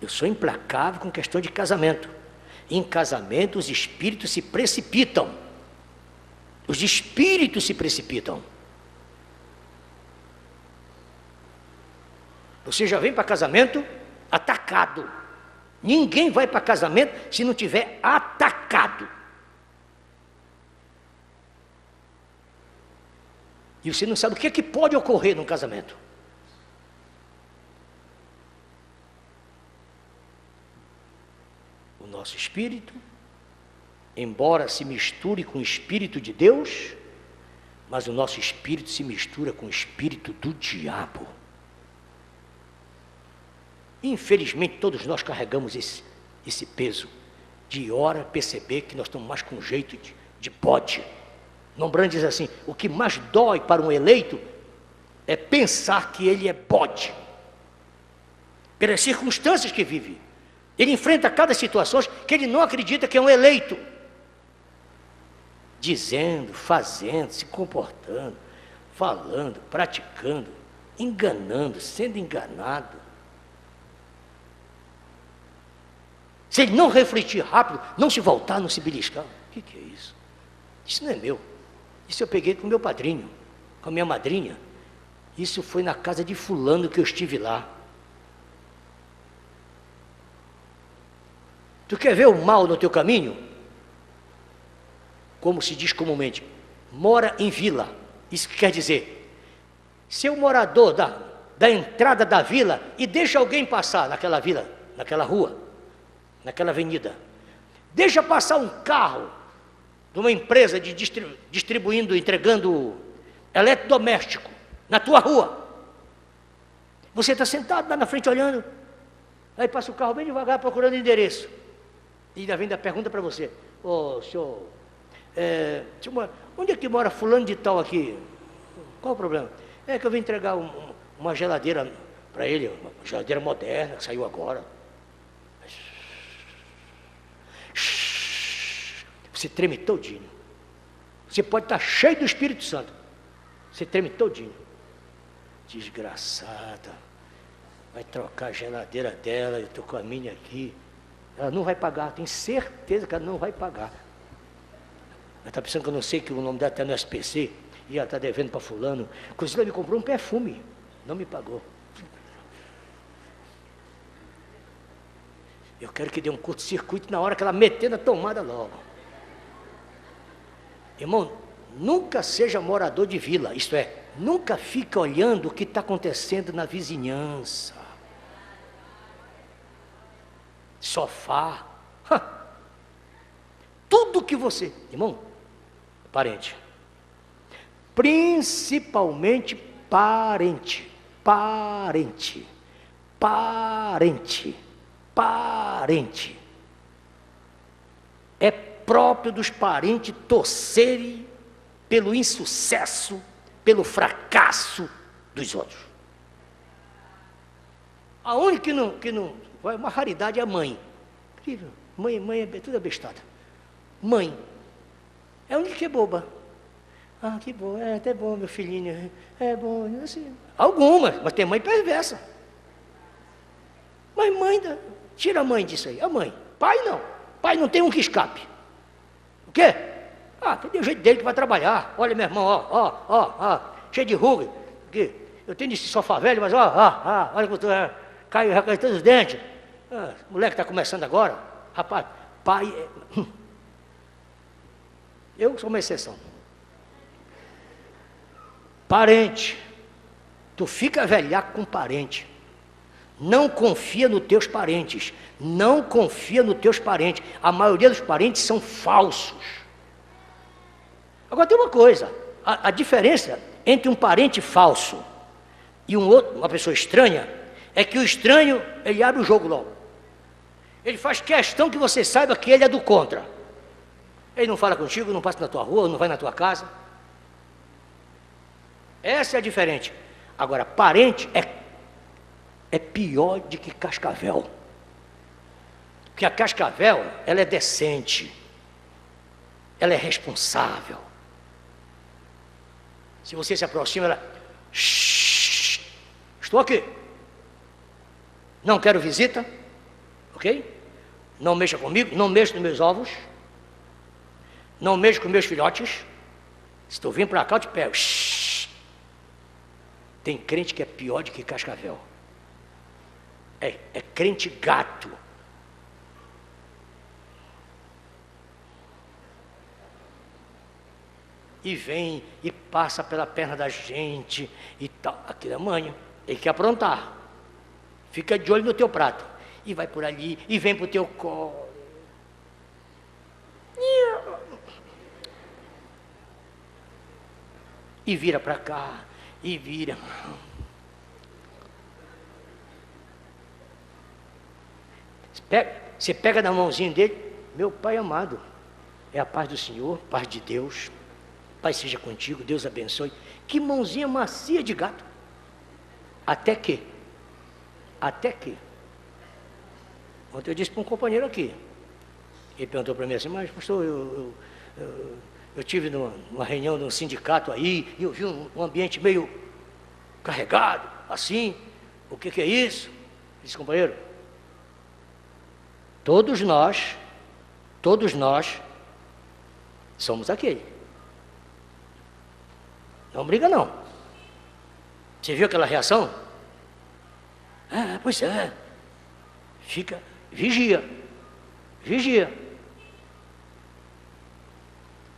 Eu sou implacável com questão de casamento. Em casamento, os espíritos se precipitam. Os espíritos se precipitam. Você já vem para casamento atacado. Ninguém vai para casamento se não tiver atacado. E você não sabe o que é que pode ocorrer num casamento. O nosso espírito, embora se misture com o espírito de Deus, mas o nosso espírito se mistura com o espírito do diabo. Infelizmente, todos nós carregamos esse peso de hora perceber que nós estamos mais com jeito de bode. Nombrando diz assim: o que mais dói para um eleito é pensar que ele é bode, pelas circunstâncias que vive. Ele enfrenta cada situação que ele não acredita que é um eleito, dizendo, fazendo, se comportando, falando, praticando, enganando, sendo enganado. Se ele não refletir rápido, não se voltar, não se beliscar, o que é isso? Isso não é meu. Isso eu peguei com meu padrinho, com a minha madrinha. Isso foi na casa de fulano que eu estive lá. Tu quer ver o mal no teu caminho? Como se diz comumente, mora em vila. Isso que quer dizer, se o morador da entrada da vila e deixa alguém passar naquela vila, naquela rua, naquela avenida, deixa passar um carro de uma empresa distribuindo, entregando eletrodoméstico na tua rua. Você está sentado lá na frente olhando, aí passa o carro bem devagar procurando endereço. E ainda vem da pergunta para você: ô senhor, onde é que mora fulano de tal aqui? Qual o problema? É que eu vim entregar uma geladeira para ele, uma geladeira moderna, que saiu agora. Você treme todinho. Você pode estar cheio do Espírito Santo, você treme todinho. Desgraçada, vai trocar a geladeira dela, eu estou com a minha aqui. Ela não vai pagar, tenho certeza que ela não vai pagar. Ela está pensando que eu não sei que o nome dela está no SPC, e ela está devendo para fulano. Inclusive ela me comprou um perfume, não me pagou. Eu quero que dê um curto-circuito na hora que ela meter na tomada logo. Irmão, nunca seja morador de vila, isto é, nunca fique olhando o que está acontecendo na vizinhança. Sofá, tudo que você, irmão, parente, principalmente parente, é próprio dos parentes torcerem pelo insucesso, pelo fracasso dos outros. A única que não vai, uma raridade é a mãe. Incrível. Mãe é tudo abestada. Mãe é a única que é boba. Ah, que bom, é até bom, meu filhinho. É bom, assim. Algumas, mas tem mãe perversa. Mas mãe, tira a mãe disso aí, a mãe. Pai não. Pai não tem um que escape. O quê? Ah, tem o jeito dele que vai trabalhar. Olha, meu irmão, ó, cheio de ruga. Eu tenho esse sofá velho, mas olha que eu tô, caiu todos os dentes. Moleque está começando agora. Rapaz, pai. Eu sou uma exceção. Parente. Tu fica velhaco com parente. Não confia nos teus parentes. Não confia nos teus parentes. A maioria dos parentes são falsos. Agora tem uma coisa. A diferença entre um parente falso e uma pessoa estranha, é que o estranho, ele abre o jogo logo. Ele faz questão que você saiba que ele é do contra. Ele não fala contigo, não passa na tua rua, não vai na tua casa. Essa é a diferença. Agora, parente é pior do que cascavel. Porque a cascavel, ela é decente. Ela é responsável. Se você se aproxima, ela... Shhh, estou aqui. Não quero visita. Ok? Não mexa comigo, não mexa nos meus ovos. Não mexa com meus filhotes. Se tu vir para cá, eu te pego. Shhh. Tem crente que é pior do que cascavel. É crente gato. E vem e passa pela perna da gente e tal. Aquele é manho, ele quer aprontar. Fica de olho no teu prato. E vai por ali, e vem pro teu colo. E vira para cá, e vira. Você pega na mãozinha dele, meu pai amado, é a paz do Senhor, paz de Deus. Paz seja contigo, Deus abençoe. Que mãozinha macia de gato. Até que. Ontem eu disse para um companheiro aqui. Ele perguntou para mim assim, mas pastor, eu tive numa reunião de um sindicato aí, e eu vi um ambiente meio carregado, assim. O que é isso? Ele disse, companheiro, todos nós somos aquele. Não briga não. Você viu aquela reação? Ah, pois é. Fica, vigia.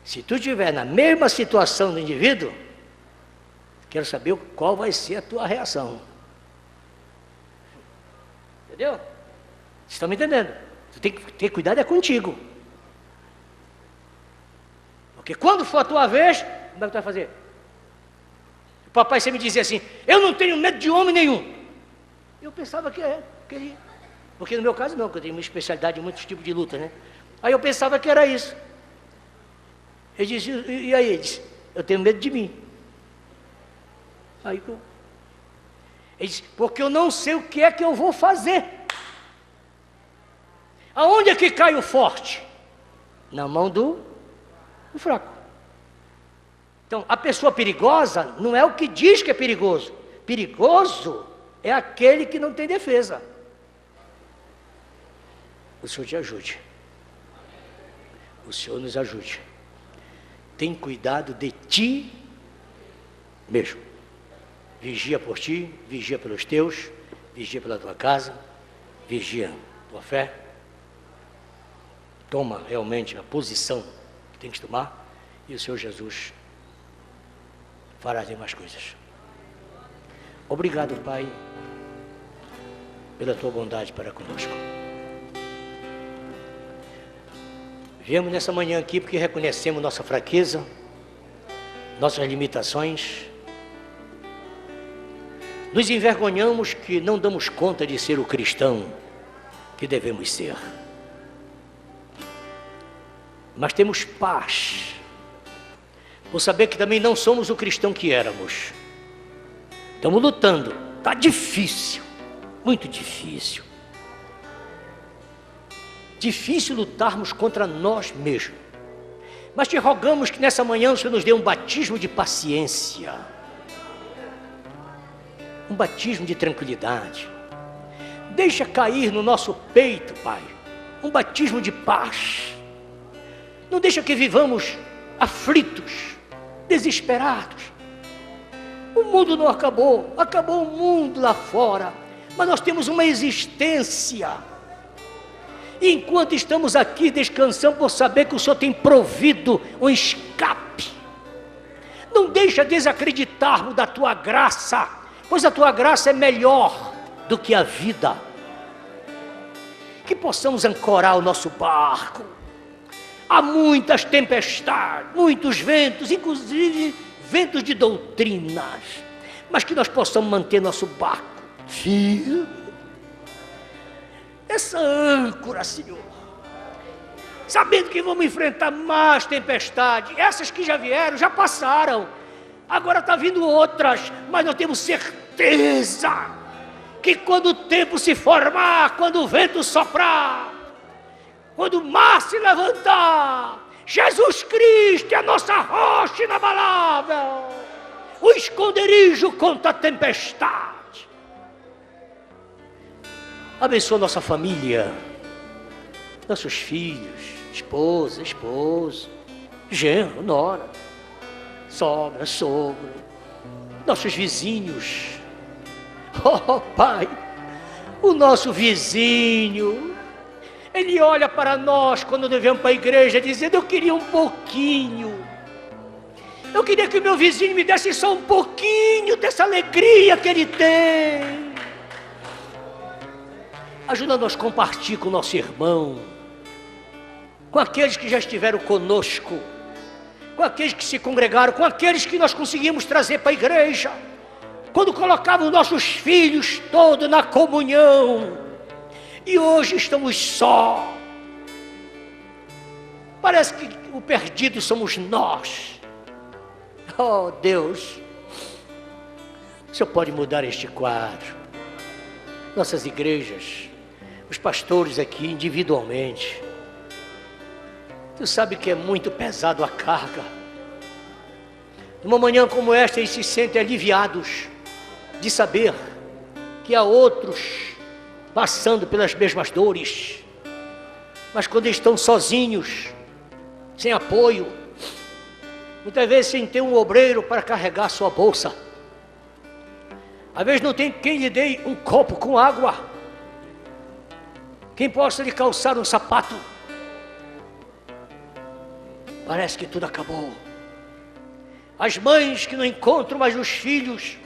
Se tu estiver na mesma situação do indivíduo, quero saber qual vai ser a tua reação. Entendeu? Vocês estão me entendendo? Tu tem que ter cuidado, é contigo. Porque quando for a tua vez, como é que tu vai fazer? O papai sempre dizia assim, eu não tenho medo de homem nenhum. Eu pensava que queria. Porque no meu caso não, porque eu tenho uma especialidade em muitos tipos de luta, né? Aí eu pensava que era isso. Ele disse, e aí? Ele disse, eu tenho medo de mim. Aí ele disse, porque eu não sei o que é que eu vou fazer. Aonde é que cai o forte? Na mão do fraco. Então, a pessoa perigosa não é o que diz que é perigoso. Perigoso é aquele que não tem defesa. O Senhor te ajude. O Senhor nos ajude. Tem cuidado de ti mesmo. Vigia por ti, vigia pelos teus, vigia pela tua casa, vigia tua fé. Toma realmente a posição que tem que tomar, e o Senhor Jesus fará as demais coisas. Obrigado, Pai, pela tua bondade para conosco. Viemos nessa manhã aqui porque reconhecemos nossa fraqueza, nossas limitações. Nos envergonhamos que não damos conta de ser o cristão que devemos ser. Mas temos paz por saber que também não somos o cristão que éramos. Estamos lutando. Está difícil, muito difícil. Difícil lutarmos contra nós mesmos. Mas te rogamos que nessa manhã o Senhor nos dê um batismo de paciência. Um batismo de tranquilidade. Deixa cair no nosso peito, Pai, um batismo de paz. Não deixa que vivamos aflitos, desesperados. O mundo não acabou, acabou o mundo lá fora, mas nós temos uma existência. E enquanto estamos aqui descansando por saber que o Senhor tem provido um escape, não deixa desacreditarmos da tua graça, pois a tua graça é melhor do que a vida. Que possamos ancorar o nosso barco. Há muitas tempestades, muitos ventos, inclusive ventos de doutrinas, mas que nós possamos manter nosso barco firme. Essa âncora, Senhor, sabendo que vamos enfrentar mais tempestades, essas que já vieram, já passaram, agora está vindo outras, mas nós temos certeza que quando o tempo se formar, quando o vento soprar, quando o mar se levantar, Jesus Cristo é a nossa rocha inabalável, o esconderijo contra a tempestade. Abençoa nossa família, nossos filhos, esposa, esposo, genro, nora, sogra, sogro, nossos vizinhos. Oh, Pai, o nosso vizinho, ele olha para nós quando devemos para a igreja, dizendo, eu queria um pouquinho. Eu queria que o meu vizinho me desse só um pouquinho dessa alegria que ele tem. Ajuda-nos a compartilhar com o nosso irmão, com aqueles que já estiveram conosco, com aqueles que se congregaram, com aqueles que nós conseguimos trazer para a igreja, quando colocávamos nossos filhos todos na comunhão, e hoje estamos só. Parece que o perdido somos nós. Oh, Deus, o Senhor pode mudar este quadro. Nossas igrejas, os pastores aqui individualmente. Tu sabe que é muito pesado a carga. Numa manhã como esta, eles se sentem aliviados de saber que há outros passando pelas mesmas dores. Mas quando estão sozinhos, sem apoio, muitas vezes sem ter um obreiro para carregar sua bolsa, às vezes não tem quem lhe dê um copo com água, quem possa lhe calçar um sapato. Parece que tudo acabou. As mães que não encontram mais os filhos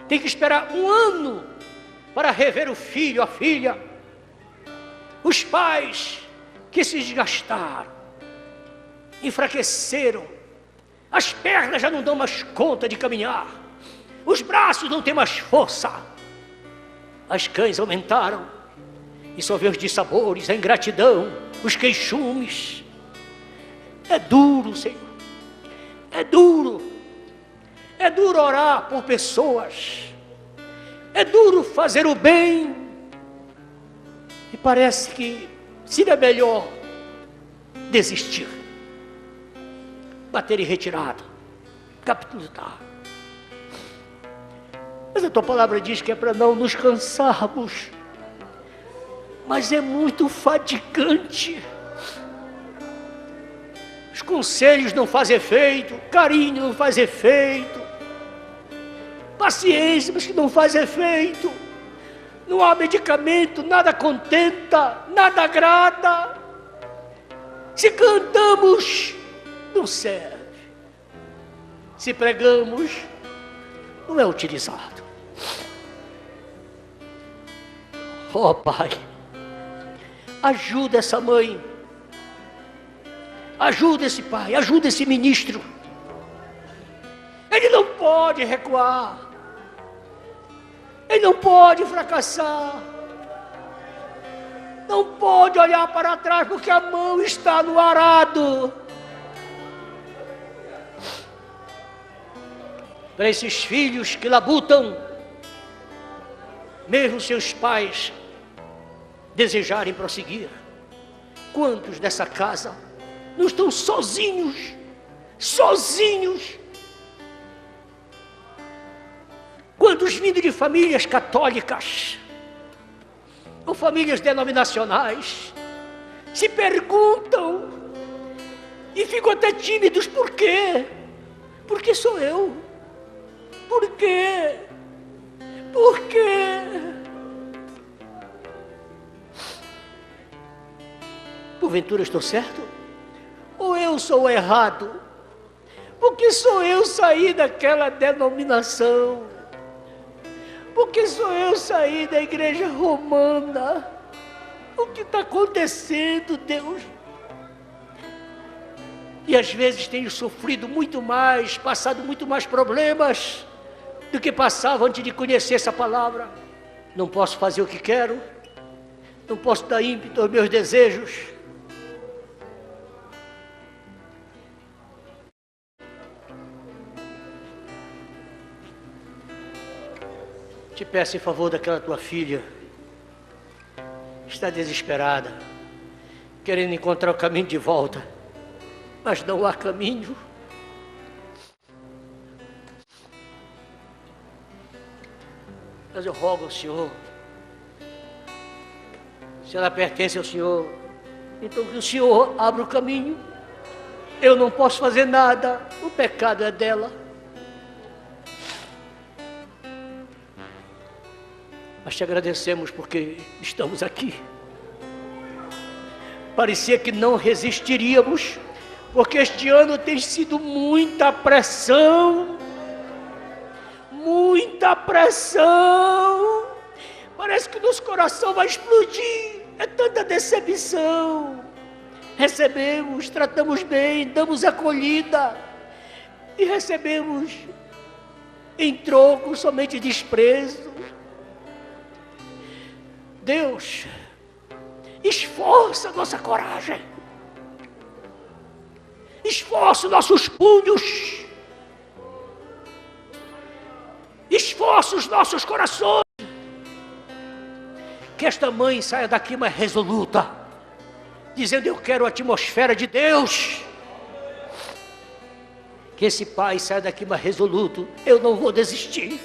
têm que esperar 1 ano para rever o filho, a filha. Os pais que se desgastaram, enfraqueceram, as pernas já não dão mais conta de caminhar, os braços não têm mais força, as cães aumentaram e só vê os dissabores, a ingratidão, os queixumes. É duro, Senhor, é duro orar por pessoas, é duro fazer o bem, e parece que seria melhor desistir, bater em retirada, capitular. Mas a tua palavra diz que é para não nos cansarmos, mas é muito fatigante. Os conselhos não fazem efeito, carinho não faz efeito, paciência, mas que não faz efeito. Não há medicamento, nada contenta, nada agrada. Se cantamos, não serve. Se pregamos, não é utilizado. Oh, Pai, ajuda essa mãe, ajuda esse pai, ajuda esse ministro. Ele não pode recuar, ele não pode fracassar, não pode olhar para trás, porque a mão está no arado. Para esses filhos que labutam, mesmo seus pais desejarem prosseguir, quantos dessa casa não estão sozinhos? Quantos vindo de famílias católicas ou famílias denominacionais se perguntam e ficam até tímidos. Por quê? Porque sou eu. Por quê? Por quê? Porventura estou certo? Ou eu sou errado? Porque sou eu sair daquela denominação? Porque sou eu sair da igreja romana? O que está acontecendo, Deus? E às vezes tenho sofrido muito mais, passado muito mais problemas do que passava antes de conhecer essa palavra. Não posso fazer o que quero, não posso dar ímpeto aos meus desejos. Te peço em favor daquela tua filha, está desesperada, querendo encontrar o caminho de volta, mas não há caminho. Mas eu rogo ao Senhor, se ela pertence ao Senhor, então que o Senhor abra o caminho. Eu não posso fazer nada, o pecado é dela. Mas te agradecemos porque estamos aqui. Parecia que não resistiríamos, porque este ano tem sido muita pressão. Muita pressão. Parece que o nosso coração vai explodir. É tanta decepção. Recebemos, tratamos bem, damos acolhida e recebemos em troco somente desprezo. Deus, esforça a nossa coragem, Esforce nossos punhos. Esforce os nossos corações. Que esta mãe saia daqui mais resoluta, dizendo: eu quero a atmosfera de Deus. Que esse pai saia daqui mais resoluto: eu não vou desistir.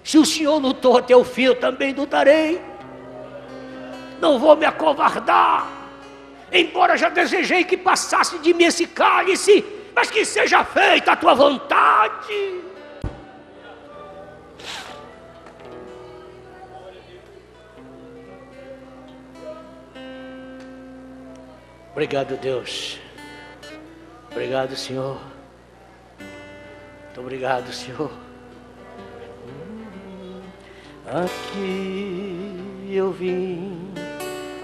Se o Senhor lutou até o fim, eu também lutarei. Não vou me acovardar. Embora já desejei que passasse de mim esse cálice, mas que seja feita a tua vontade. Obrigado, Deus. Obrigado, Senhor. Muito obrigado, Senhor. Aqui eu vim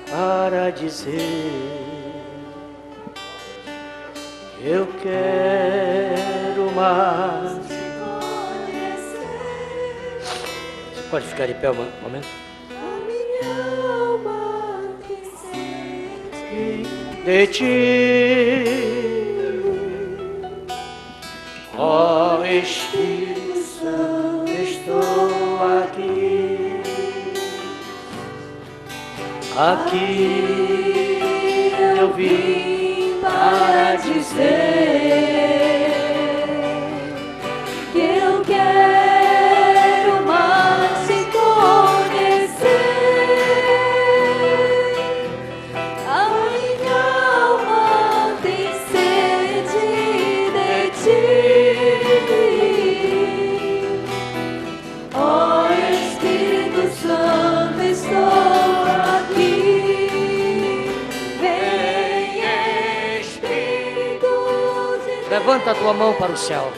para dizer: eu quero mais. Você pode ficar de pé um momento? De ti, ó Espírito Santo, estou aqui. Aqui eu vim para dizer que eu quero mais te conhecer. A minha alma tem sede de ti. Ó Espírito Santo, estou aqui. Vem, Espírito de Deus. Levanta a tua mão para o céu.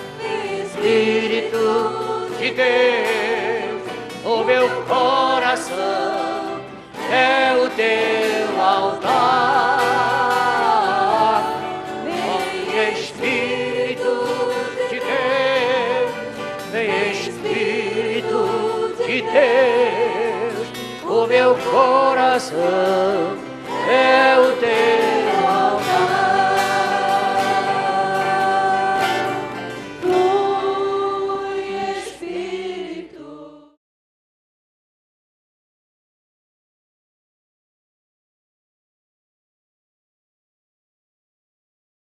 Espírito de Deus, o meu coração é o teu altar. Vem Espírito de Deus, vem Espírito de Deus, o meu coração é o teu